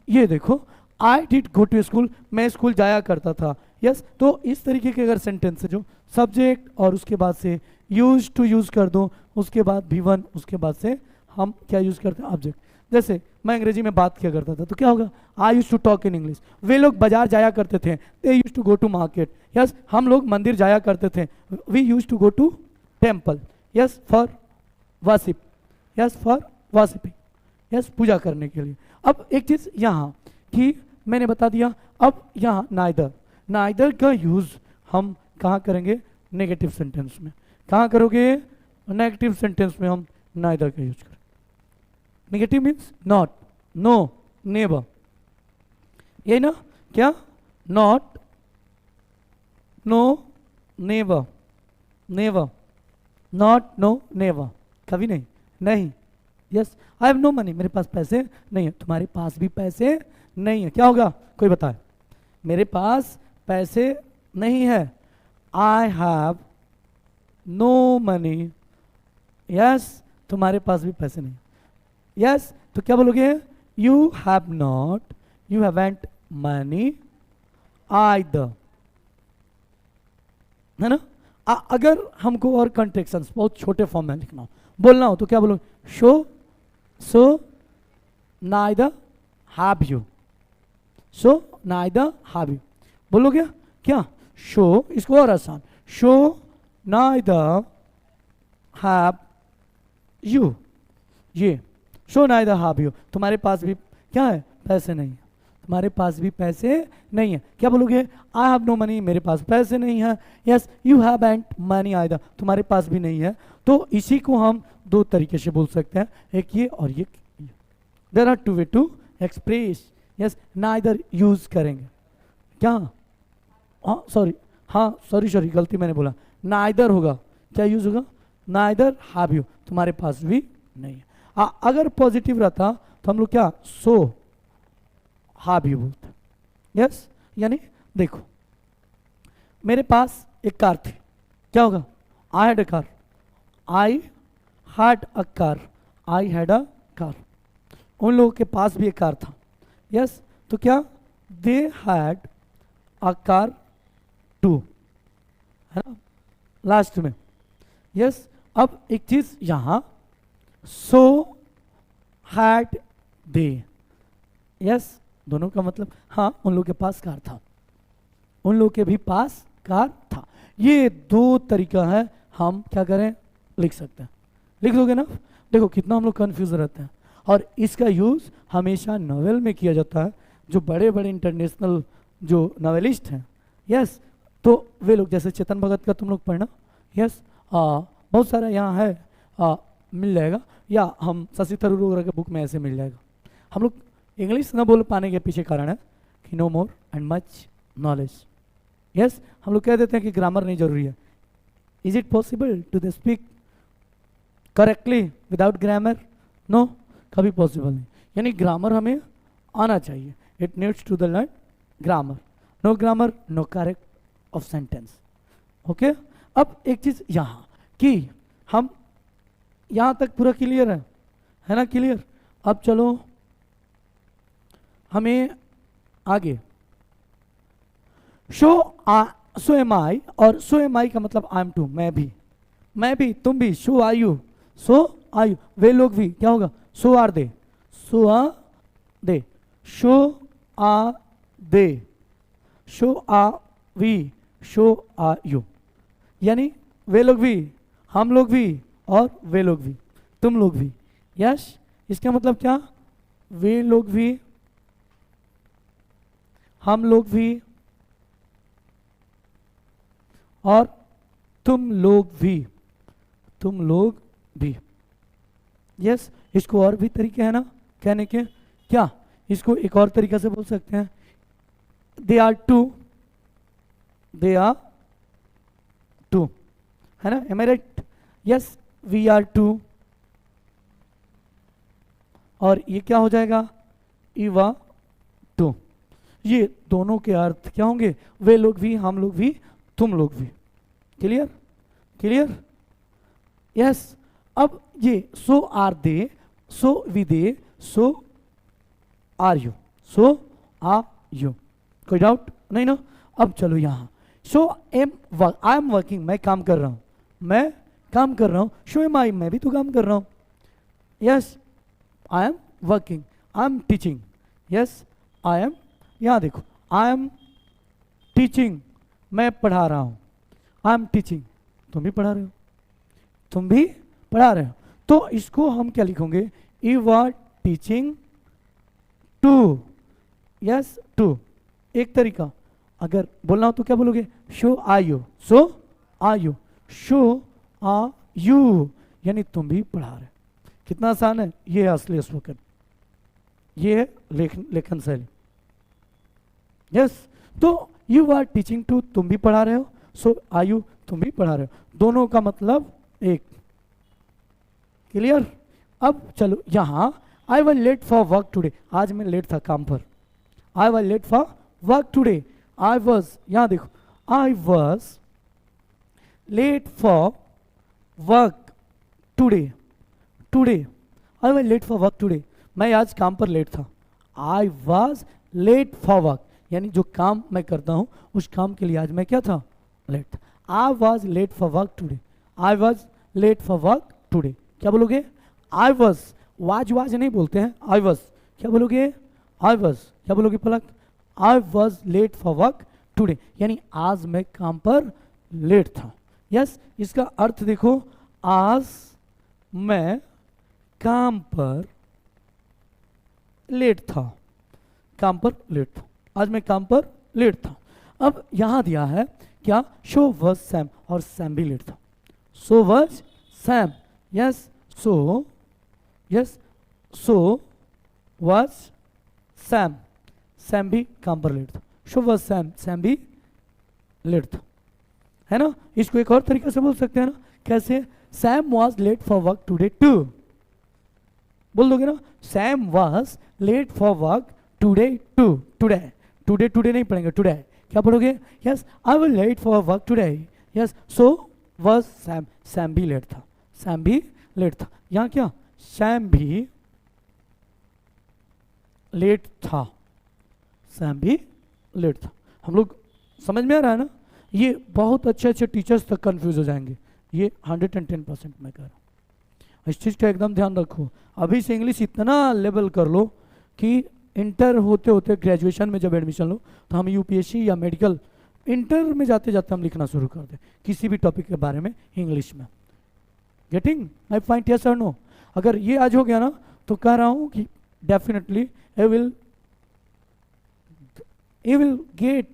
ये देखो, I did go to school, मैं स्कूल जाया करता था। यस, तो इस तरीके के अगर सेंटेंस है जो सब्जेक्ट और उसके बाद से यूज टू यूज कर दो, उसके बाद भी वन, उसके बाद से हम क्या यूज करते हैं, ऑब्जेक्ट। जैसे मैं अंग्रेजी में बात किया करता था तो क्या होगा, I use to talk in English. वे लोग बाजार जाया करते थे, they use to go to market. Yes, हम लोग मंदिर जाया करते थे, we use to go to temple. Yes, for worship. Yes, for worshipping. Yes, पूजा करने के लिए। अब एक चीज यहाँ कि मैंने बता दिया, अब यहाँ नाइदर, नाइदर का यूज हम कहाँ करेंगे, नेगेटिव सेंटेंस में। कहाँ करोगे, नेगेटिव सेंटेंस में हम नाइदर का यूज करेंगे। Negative means not, no, never, ये ना, क्या, not, no, never, never, not, no, never, कभी नहीं, नहीं। Yes, I have no money, मेरे पास पैसे नहीं है। तुम्हारे पास भी पैसे नहीं है, क्या होगा, कोई बताए, मेरे पास पैसे नहीं है। I have no money. Yes, तुम्हारे पास भी पैसे नहीं। यस, तो क्या बोलोगे, you have not, you haven't money either, है ना। अगर हमको और कंट्रेक्शंस बहुत छोटे फॉर्म में लिखना हो, बोलना हो, तो क्या बोलोगे, show, so neither have you, so neither have you बोलोगे क्या, शो, इसको और आसान, शो neither have you, ये शो neither have you, तुम्हारे पास भी क्या है, पैसे नहीं है, तुम्हारे पास भी पैसे नहीं है। क्या बोलोगे, आई हैव नो मनी, मेरे पास पैसे नहीं है। Yes, you haven't money either, तुम्हारे पास भी नहीं है। तो इसी को हम दो तरीके से बोल सकते हैं, एक ये और ये। There are two way to express. Yes, neither use करेंगे, क्या, हाँ सॉरी, हाँ सॉरी सॉरी गलती मैंने बोला, नाइदर होगा, क्या यूज होगा, नाइदर हैव यू, तुम्हारे पास भी नहीं है। अगर पॉजिटिव रहता तो हम लोग क्या, सो हैव यू बोलते। यस, यानी देखो, मेरे पास एक कार थी, क्या होगा, I had a car, I had a car, I had a car. उन लोगों के पास भी एक कार था। यस, तो क्या, they had a car too, है ना, लास्ट में। यस, अब एक चीज यहां, सो हैड दे। यस, दोनों का मतलब, हाँ उन लोगों के पास कार था, उन लोगों के भी पास कार था। ये दो तरीका है, हम क्या करें, लिख सकते हैं। लिख दोगे ना, देखो कितना हम लोग कंफ्यूज रहते हैं। और इसका यूज हमेशा नॉवेल में किया जाता है, जो बड़े बड़े इंटरनेशनल जो नॉवेलिस्ट हैं। यस, तो वे लोग, जैसे चेतन भगत का तुम लोग पढ़ना। यस, बहुत सारा यहाँ है, मिल जाएगा, या हम शशि थरूर वगैरह के बुक में ऐसे मिल जाएगा। हम लोग इंग्लिश ना बोल पाने के पीछे कारण है कि no more and much knowledge. Yes, हम लोग कह देते हैं कि ग्रामर नहीं जरूरी है। Is it possible to speak correctly without grammar, no, कभी पॉसिबल नहीं। यानी ग्रामर हमें आना चाहिए, it needs to the learn grammar. No grammar, no correct of sentence. Okay, अब एक चीज यहाँ कि हम यहाँ तक पूरा क्लियर है ना, क्लियर। अब चलो हमें आगे, सो एम आई, और सो एम आई का मतलब आई एम टू, मैं भी तुम भी, so are you, so are you, वे लोग भी, क्या होगा, so are they, so are they, so are they, so are we, so are you, यानी वे लोग भी, हम लोग भी, और वे लोग भी, तुम लोग भी। यस, इसका मतलब क्या, वे लोग भी, हम लोग भी, और तुम लोग भी, तुम लोग भी। यस, इसको और भी तरीके हैं ना कहने के, क्या इसको एक और तरीका से बोल सकते हैं, they are too, they are too, है ना, am I right. Yes, we are too, और ये क्या हो जाएगा, इवा टू। ये दोनों के अर्थ क्या होंगे, वे लोग भी, हम लोग भी, तुम लोग भी। Clear, clear. यस, अब ये so are they, so we they, so are you, so are you, कोई डाउट नहीं ना। अब चलो यहाँ, so am work, I am working, मैं काम कर रहा हूँ, मैं काम कर रहा हूँ, सो एम आई, मैं भी तो काम कर रहा हूँ। Yes, I am working, I am teaching, yes I am, यहाँ देखो, आई एम टीचिंग, मैं पढ़ा रहा हूँ, आई एम टीचिंग, तुम भी पढ़ा रहे हो, तुम भी पढ़ा रहे हो। तो इसको हम क्या लिखोगे, you are teaching too, yes too, एक तरीका। अगर बोलना हो तो क्या बोलोगे, so are you, so are you, so are you, यानी तुम भी पढ़ा रहे। कितना आसान है, ये है असली स्पोकन, ये है लेखन शैली। यस, तो यू आर टीचिंग टू, तुम भी पढ़ा रहे हो, सो आर यू, तुम भी पढ़ा रहे हो, दोनों का मतलब एक। क्लियर। अब चलो यहाँ, I was late for work today, आज मैं लेट था काम पर, I was late for work today, I was, यहाँ देखो, I was late for work today, today, I was late for work today, मैं आज काम पर लेट था, I was late for work, यानी जो काम मैं करता हूँ उस काम के लिए आज मैं क्या था, late. I was late for work today, I was late for work today, क्या बोलोगे, आई वॉज, वाज नहीं बोलते हैं, आई वॉज, क्या बोलोगे, आई वॉज, क्या बोलोगे Palak, I was late for work today, यानी आज मैं काम पर लेट था। यस, इसका अर्थ देखो, आज मैं काम पर लेट था, काम पर लेट था, आज मैं काम पर लेट था। अब यहां दिया है क्या, शो वॉज सैम, और सैम भी लेट था, सो was Sam, yes, so, yes, so was Sam, Sam भी काम पर लेट था, शो वॉज सैम, सैम भी लेट था, है ना। इसको एक और तरीके से बोल सकते हैं ना, कैसे, Sam was late for work today too, बोल दोगे ना, Sam was late for work today too, today, today today नहीं पढ़ेंगे, टूडे, क्या पढ़ोगे, yes, I will late for work today, yes, so was Sam, Sam भी लेट था, सैम भी लेट था। यहाँ क्या, सैम भी लेट था, सैम भी लेट था। हम लोग समझ में आ रहा है ना, ये बहुत अच्छे अच्छे टीचर्स तक कंफ्यूज हो जाएंगे, ये 110% मैं कह रहा हूँ। इस चीज़ का एकदम ध्यान रखो, अभी से इंग्लिश इतना लेवल कर लो कि इंटर होते होते ग्रेजुएशन में जब एडमिशन लो तो हम यूपीएससी या मेडिकल, इंटर में जाते जाते हम लिखना शुरू कर दें किसी भी टॉपिक के बारे में इंग्लिश में। गेटिंग माई पॉइंट, यस और नो। अगर ये आज हो गया ना तो कह रहा हूँ कि definitely you will get,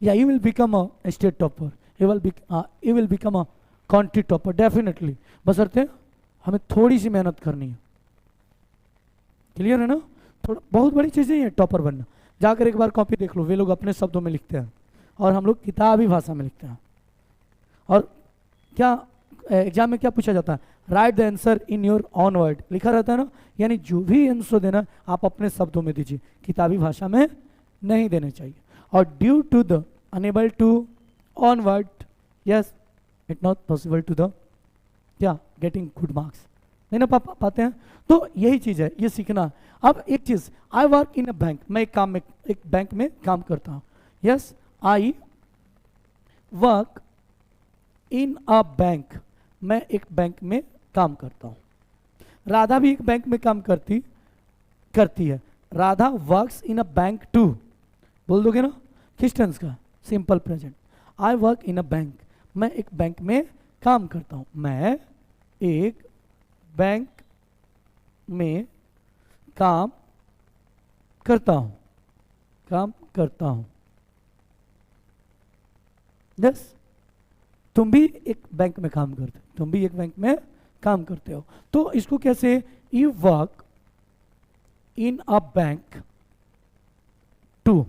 yeah, you will become a state topper, you will become a country topper definitely, बशर्ते हमें थोड़ी सी मेहनत करनी है। क्लियर है ना, थोड़ा बहुत बड़ी चीज़ नहीं है टॉपर बनना, जाकर एक बार कॉपी देख लो, वे लोग अपने शब्दों में लिखते हैं और हम लोग किताबी भाषा में लिखते हैं। और क्या एग्जाम में क्या पूछा जाता है, right the answer in your on word, लिखा रहता है ना, यानी जो भी आंसर देना आप अपने शब्दों में दीजिए, किताबी भाषा में नहीं देने चाहिए। और due to the unable to on word, yes it not possible to the क्या गेटिंग गुड मार्क्स, नहीं ना पाते हैं। तो यही चीज़ है, ये सीखना। अब एक चीज़, आई वर्क इन अ बैंक, मैं एक बैंक में काम करता हूँ। Yes, I work in a bank, मैं एक बैंक में काम करता हूँ। राधा भी एक बैंक में काम करती है। Radha works in a bank too, बोल दोगे ना, किस टेंस का? Simple present. I work in a bank, मैं एक बैंक में काम करता हूँ। मैं एक बैंक में काम करता हूँ। यस, तुम भी एक बैंक में काम करते हो। तो इसको कैसे? You work in a bank too,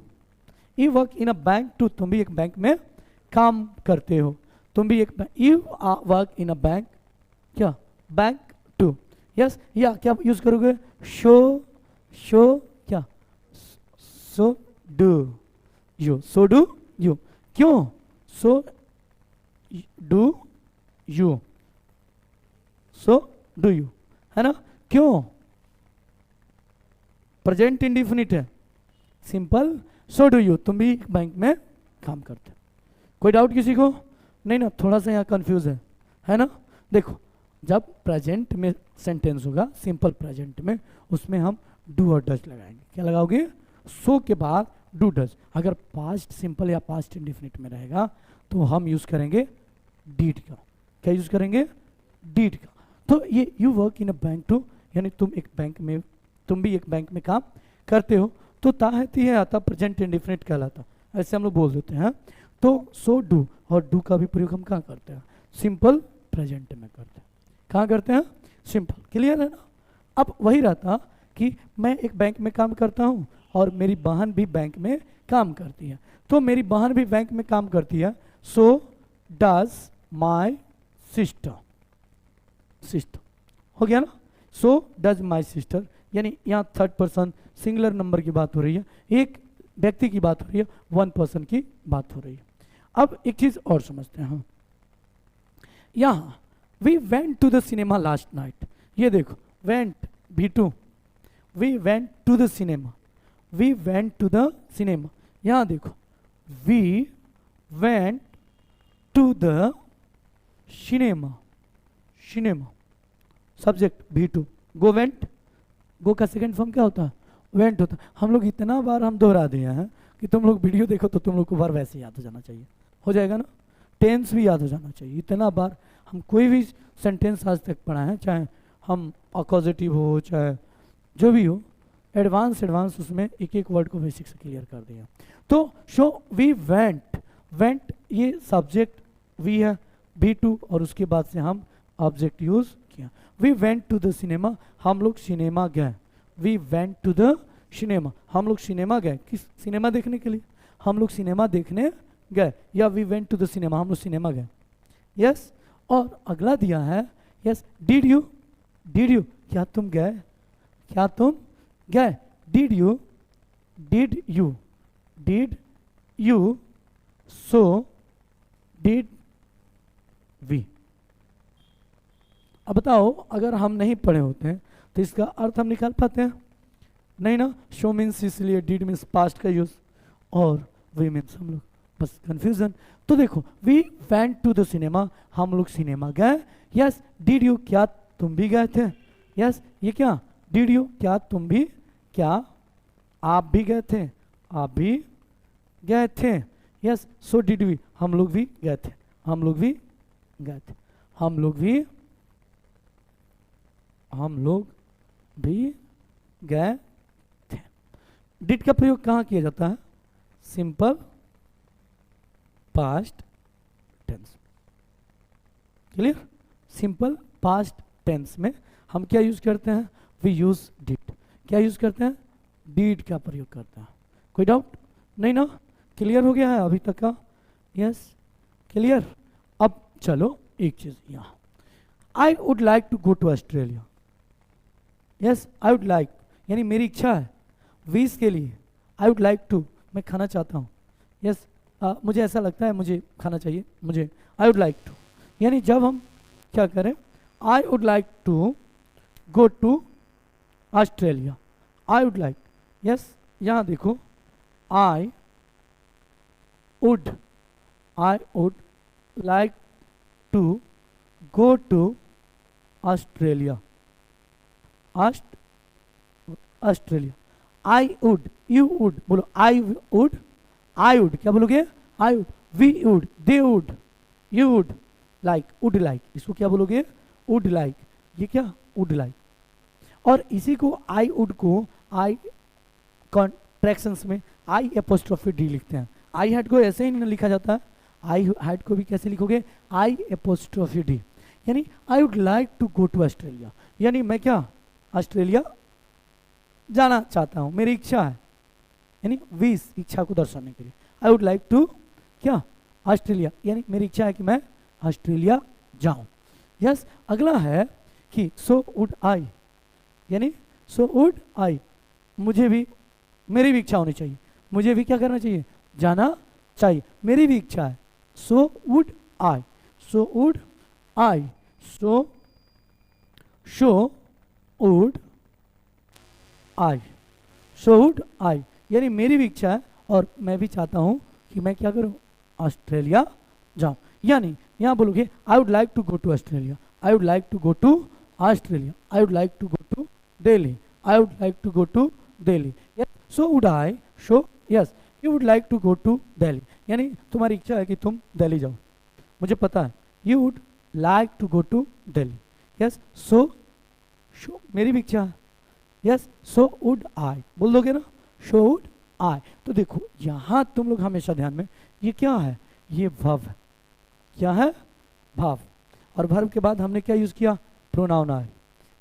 you work in a bank too, तुम भी एक बैंक में काम करते हो। तुम भी एक, you work in a bank, क्या? Bank too. यस, या क्या यूज करोगे? शो क्या? सो डू यू, क्यों? सो डू यू, है ना? क्यों? प्रेजेंट इंडिफिनिट है, सिंपल। सो डू यू, तुम भी बैंक में काम करते हो। कोई डाउट किसी को? नहीं ना, थोड़ा सा यहाँ कंफ्यूज है ना? देखो, जब प्रेजेंट में सेंटेंस होगा, सिंपल प्रेजेंट में, उसमें हम डू और डज लगाएंगे। क्या लगाओगे? सो के बाद डू डज। अगर पास्ट सिंपल या पास्ट इंडिफिनिट में रहेगा तो हम यूज करेंगे डीड का। क्या यूज करेंगे? डीड का। तो ये you work in a bank too, यानी तुम भी एक बैंक में काम करते हो। तो ताहती है आता प्रेजेंट इंडिफिनिट कहलाता, ऐसे हम लोग बोल देते हैं। तो सो डू, और डू का भी प्रयोग हम कहाँ करते हैं? सिंपल प्रेजेंट में करते हैं। कहाँ करते हैं? सिंपल। क्लियर है ना? अब वही रहता कि मैं एक बैंक में काम करता हूँ और मेरी बहन भी बैंक में काम करती है। तो मेरी बहन भी बैंक में काम करती है, सो डज माई सिस्टर। हो गया ना? सो डज माई सिस्टर, यानी यहाँ थर्ड पर्सन सिंगुलर नंबर की बात हो रही है, एक व्यक्ति की बात हो रही है, वन पर्सन की बात हो रही है। अब एक चीज और समझते हैं। यहाँ we went to the cinema last night, ये देखो went V2, we went to the cinema, यहाँ देखो we went to the cinema, subject V2, go went, go का सेकंड फॉर्म क्या होता है? वेंट होता है। हम लोग इतना बार हम दोहरा दिए हैं कि तुम लोग वीडियो देखो तो तुम लोग को बार वैसे याद हो जाना चाहिए, हो जाएगा ना? टेंस भी याद हो जाना चाहिए। इतना बार हम कोई भी सेंटेंस आज तक पढ़ा है, चाहे हम अकॉजिटिव हो चाहे जो भी हो, एडवांस उसमें एक एक वर्ड को बेसिक से क्लियर कर दिया। तो शो वी वेंट ये सब्जेक्ट वी है V2, और उसके बाद से हम ऑब्जेक्ट यूज किया। We went to the cinema, हम लोग सिनेमा गए। We went to the cinema, हम लोग सिनेमा गए। किस सिनेमा देखने के लिए? हम लोग सिनेमा देखने गए। या we went to the cinema, हम लोग सिनेमा गए। यस, और अगला दिया है यस, डिड यू, क्या तुम गए? Did you, so did we. अब बताओ, अगर हम नहीं पढ़े होते हैं तो इसका अर्थ हम निकाल पाते हैं? नहीं ना। शो मीन्स इसलिए, डिड मीन्स पास्ट का यूज, और वी मीन्स हम लोग, बस कंफ्यूजन। तो देखो we went to the cinema, हम लोग सिनेमा गए। यस, डिड यू, क्या तुम भी गए थे? यस, ये क्या? डिड यू, क्या तुम भी, क्या आप भी गए थे? यस, सो डिड वी, हम लोग भी गए थे। हम लोग भी गए थे। डिड का प्रयोग कहाँ किया जाता है? Simple past tense. Clear? Simple past tense में हम क्या यूज करते हैं? We use did. क्या यूज करते हैं? डिड का प्रयोग करते हैं। कोई डाउट नहीं ना? क्लियर हो गया है अभी तक का? Yes, clear. अब चलो एक चीज यहाँ, I would like to go to Australia. Yes, I would like यानी मेरी इच्छा है, वीज के लिए आई वुड लाइक टू, मैं खाना चाहता हूँ। यस, मुझे ऐसा लगता है, मुझे खाना चाहिए, मुझे आई वुड लाइक टू। यानी जब हम क्या करें, I would like to go to Australia. I would like, yes यहाँ देखो, I would like to go to Australia. Australia. I would, you would बोलो, आई वुड, क्या बोलोगे, I would, we would, they would, you would like, इसको क्या बोलोगे, would like, ये क्या वुड लाइक। और इसी को आई वुड को आई कॉन्ट्रैक्शंस में आई एपोस्ट्रोफी डी लिखते हैं। आई हैड को ऐसे ही नहीं लिखा जाता है, आई हैड को भी कैसे लिखोगे, आई एपोस्ट्रोफी डी, यानी I would like to go to Australia, यानी मैं क्या ऑस्ट्रेलिया जाना चाहता हूँ, मेरी इच्छा है, यानी विश, इच्छा को दर्शाने के लिए। आई वुड लाइक टू क्या ऑस्ट्रेलिया, यानी मेरी इच्छा है कि मैं ऑस्ट्रेलिया जाऊं। यस, अगला है कि सो वुड आई, यानी सो वुड आई, मुझे भी, मेरी भी इच्छा होनी चाहिए, मुझे भी क्या करना चाहिए, जाना चाहिए, मेरी भी इच्छा है। सो would I, so would I, so would I, so would आई, यानी मेरी भी इच्छा है और मैं भी चाहता हूं कि मैं क्या करूं, ऑस्ट्रेलिया जाऊं। यानी यहां बोलोगे I would like to go to Australia, I would like to go to Australia, I would like to go to Delhi, I would like to go to Delhi. So would I, so yes you would like to go to Delhi, यानी तुम्हारी इच्छा है कि तुम दिल्ली जाओ, मुझे पता है, you would like to go to Delhi. Yes, so मेरी भी इच्छा है, यस सो वुड आई बोल दोगे ना, सो वुड आई। तो देखो यहां तुम लोग हमेशा ध्यान में, ये क्या है, ये वर्ब है, क्या है, भाव। और वर्ब के बाद हमने क्या यूज किया, प्रोनाउन आई,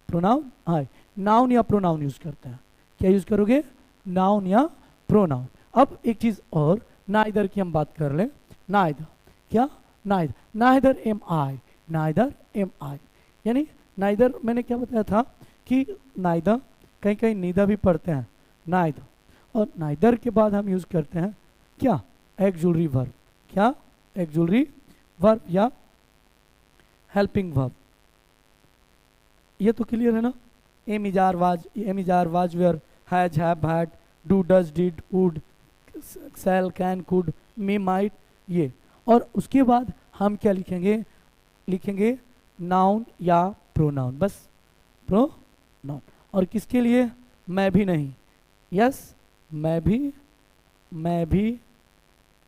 प्रोनाउन आई। नाउन या प्रोनाउन यूज करते हैं, क्या यूज करोगे, नाउन या प्रोनाउन। अब एक चीज और, नाइदर की हम बात कर ले, नाइदर, क्या, neither, neither am I, neither am आई, यानी नाइदर मैंने क्या बताया था कि नाइदर, कहीं कहीं नीदर भी पढ़ते हैं, नाइदर, और नाइदर के बाद हम यूज करते हैं क्या, एक्सुलरी वर्ब, क्या, एक्सुलरी वर्ब या हेल्पिंग वर्ब। ये तो क्लियर है ना, am is are was were, has have had, do does did would shall can could may might, ये। और उसके बाद हम क्या लिखेंगे नाउन या प्रोनाउन, बस प्रोनाउन। और किसके लिए, मैं भी नहीं, यस मैं भी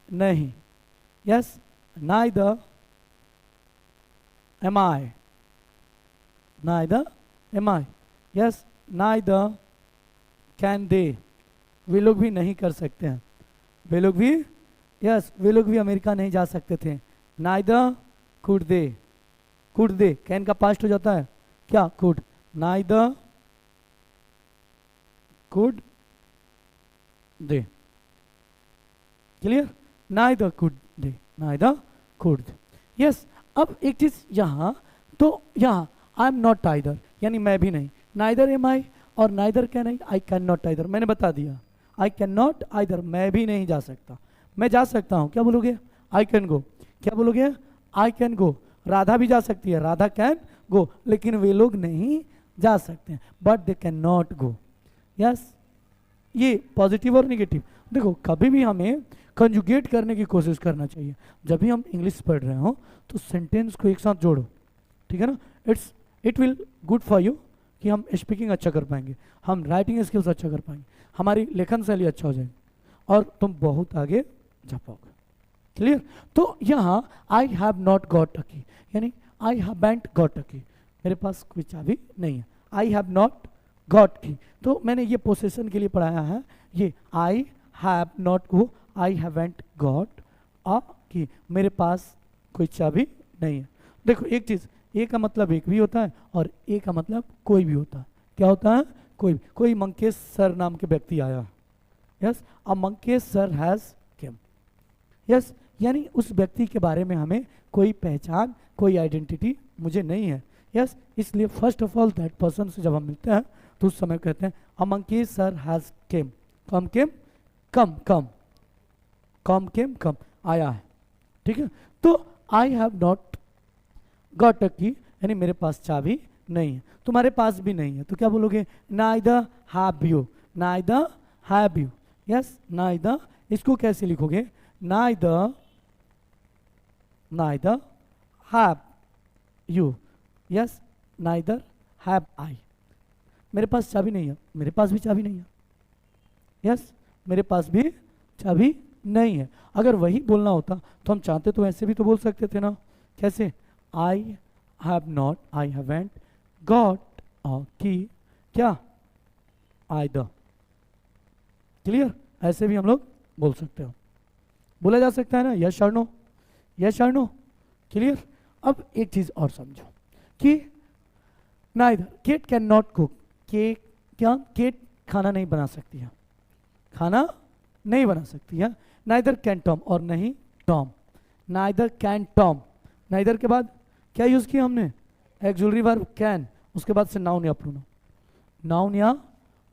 नहीं, yes neither am I, yes neither can they, वे लोग भी नहीं कर सकते हैं, वे लोग भी, यस वे लोग भी अमेरिका नहीं जा सकते थे, नाइदर कुड दे, कैन का पास्ट हो जाता है क्या, could, neither could they, clear, neither could they, neither could they. Yes, अब एक चीज यहाँ, तो यहाँ आई एम नॉट आइदर, यानी मैं भी नहीं, नाइदर एम आई और neither can I can not either, मैंने बता दिया, आई कैन नॉट आइदर, मैं भी नहीं जा सकता, मैं जा सकता हूँ, क्या बोलोगे, आई कैन गो, क्या बोलोगे, आई कैन गो। राधा भी जा सकती है, राधा कैन गो, लेकिन वे लोग नहीं जा सकते हैं, but they can not go. Yes, ये पॉजिटिव और निगेटिव। देखो कभी भी हमें कंजुगेट करने की कोशिश करना चाहिए, जब भी हम इंग्लिश पढ़ रहे हो तो सेंटेंस को एक साथ जोड़ो, ठीक है ना, it will good for you, कि हम स्पीकिंग अच्छा कर पाएंगे, हम राइटिंग स्किल्स अच्छा कर पाएंगे, हमारी लेखन शैली अच्छा हो जाएगी और तुम बहुत आगे जा पाओगे, क्लियर। तो यहाँ I have not got a की, यानी आई हैवंट गॉट अ की, मेरे पास कोई चाबी नहीं है, आई हैव नॉट गॉट की। तो मैंने ये पोसेशन के लिए पढ़ाया है, ये आई हैव नॉट को आई हैवंट गॉट अ की, मेरे पास कोई चाबी नहीं है। देखो एक चीज, ए का मतलब एक भी होता है और ए का मतलब कोई भी होता है, क्या होता है, कोई भी। कोई मंकेश सर नाम के व्यक्ति आया, yes a Mankesh sir has came, yes यानी उस व्यक्ति के बारे में हमें कोई पहचान, कोई आइडेंटिटी मुझे नहीं है, यस इसलिए first of all that person से जब हम मिलते हैं तो उस समय कहते हैं अ मंकेश सर हैज केम, कम आया है, ठीक है। तो I have not got a की, यानी मेरे पास चाबी नहीं है, तुम्हारे पास भी नहीं है, तो क्या बोलोगे? Neither have you, neither have you. Yes, neither, इसको कैसे लिखोगे? Neither, neither have you. Yes, neither have I. मेरे पास चाबी नहीं है, मेरे पास भी चाबी नहीं है। यस, मेरे पास भी चाबी नहीं है। अगर वही बोलना होता तो हम चाहते तो ऐसे भी तो बोल सकते थे ना। कैसे? I have not, I haven't got की क्या? आइदर। क्लियर? ऐसे भी हम लोग बोल सकते हो, बोला जा सकता है ना, यस और नो, यस और नो। क्लियर? अब एक चीज और समझो कि neither, Kate can not cook, के क्या? केट खाना नहीं बना सकती है, खाना नहीं बना सकती है। नाइदर कैन टॉम, और नहीं Tom, neither can Tom. Neither के बाद क्या यूज किया हमने? एक्सुलरी वर्ब कैन, उसके बाद से नाउन या प्रोनाउन, नाउन या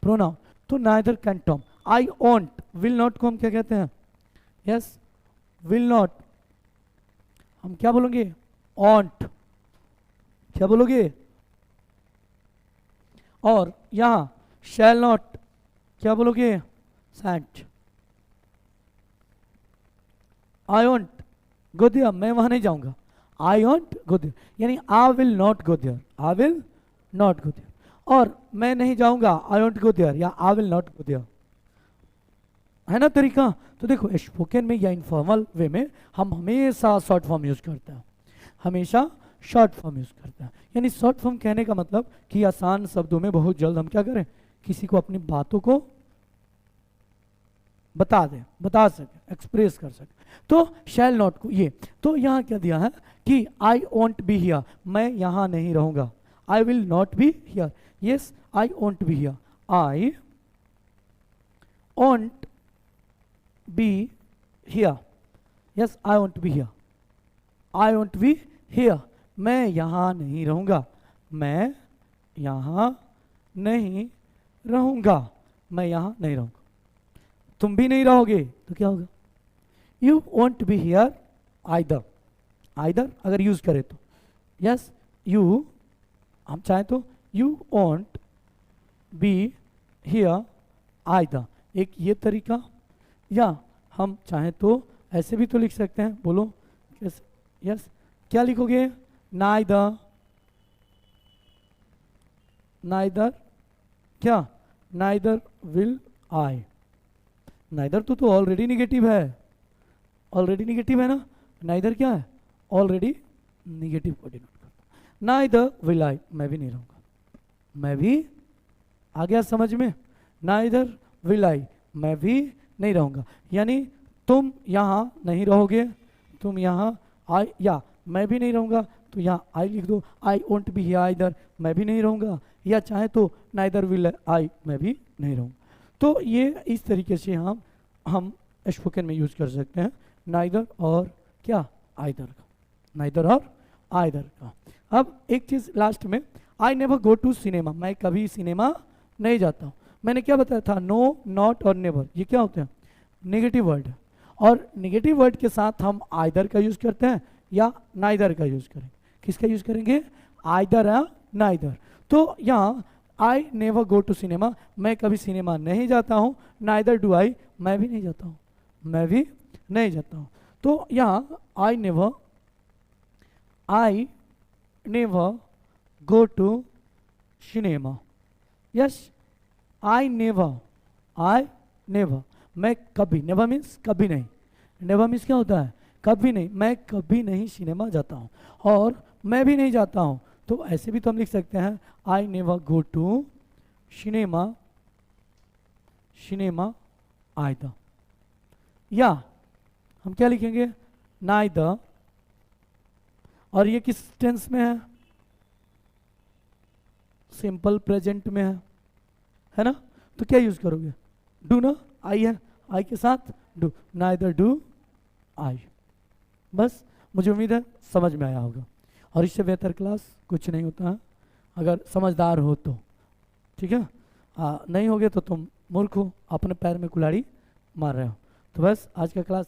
प्रोनाउन। तो neither can Tom. I want, will not को हम क्या कहते हैं? यस, विल नॉट, हम क्या बोलेंगे? वॉन्ट। क्या बोलोगे? और यहां शैल नॉट, क्या बोलोगे? Shan't. I won't go there, मैं वहां नहीं जाऊंगा, आई वॉन्ट गो देयर, यानी I will not go there, I will not go there. और मैं नहीं जाऊंगा, आई वॉन्ट गो देयर, या I will not go there, है ना तरीका। तो देखो, स्पोकन में या इनफॉर्मल वे में हम हमेशा शॉर्ट फॉर्म यूज करते हैं, हमेशा शॉर्ट फॉर्म यूज करते हैं। यानी शॉर्ट फॉर्म कहने का मतलब कि आसान शब्दों में बहुत जल्द हम क्या करें? किसी को अपनी बातों को बता दें, बता सके, एक्सप्रेस कर सके। तो शैल नॉट को ये, तो यहाँ क्या दिया है कि आई वॉन्ट बी हियर, मैं यहाँ नहीं रहूंगा। आई will not be here, yes I want be here, I want be here, yes I want be here, I want be here, मैं यहाँ नहीं रहूंगा, मैं यहाँ नहीं रहूंगा, मैं यहाँ नहीं रहूंगा। तुम भी नहीं रहोगे तो क्या होगा? You want be here either, either अगर यूज करें तो, यस यू, हम चाहें तो you want be here either, एक ये तरीका। या हम चाहें तो ऐसे भी तो लिख सकते हैं, बोलो कैसे? यस, क्या लिखोगे? नाइदर, नाइदर क्या? Neither will I. नाइदर तो ऑलरेडी निगेटिव है, ऑलरेडी निगेटिव है ना, नाइदर क्या है? ऑलरेडी निगेटिव को डिनोट करता। नाइदर विल आई, मैं भी नहीं रहूंगा, मैं भी, आ गया समझ में? नाइदर विल आई, मैं भी नहीं रहूंगा, यानी तुम यहाँ नहीं रहोगे, तुम यहाँ, आई, या मैं भी नहीं रहूंगा तो यहाँ आई लिख दो, I won't be here either, मैं भी नहीं रहूंगा, या चाहे तो नाइदर विल आई, मैं भी नहीं रहूंगा। तो ये इस तरीके से हम स्पोकन में यूज कर सकते हैं नाइदर और क्या? आइदर का, नाइदर और आइदर का। अब एक चीज लास्ट में, I never go to cinema, मैं कभी सिनेमा नहीं जाता हूँ। मैंने क्या बताया था? नो, नॉट और नेवर, ये क्या होते हैं? नेगेटिव वर्ड है, और नेगेटिव वर्ड के साथ हम आइदर का यूज करते हैं या नाइदर का यूज करेंगे। किसका यूज करेंगे? आइदर या नाइदर। तो यहाँ I never go to cinema, मैं कभी सिनेमा नहीं जाता हूँ, नाइदर डू आई, मैं भी नहीं जाता हूँ, मैं भी नहीं जाता हूँ। तो यहाँ I never go to cinema, yes I never, मैं कभी, नेवर मीन्स कभी नहीं, नेवर मीन्स क्या होता है? कभी नहीं, मैं कभी नहीं सिनेमा जाता हूँ, और मैं भी नहीं जाता हूँ, तो ऐसे भी तो हम लिख सकते हैं I never go to cinema either, या हम क्या लिखेंगे? नाइदर, और ये किस टेंस में है? सिंपल प्रेजेंट में है ना? तो क्या यूज करोगे? डू ना, आई है, आई के साथ डू, नाइदर डू आई। बस, मुझे उम्मीद है समझ में आया होगा, और इससे बेहतर क्लास कुछ नहीं होता है अगर समझदार हो तो, ठीक है? नहीं होगे तो तुम मूर्ख हो, अपने पैर में कुल्हाड़ी मार रहे हो। तो बस आज का क्लास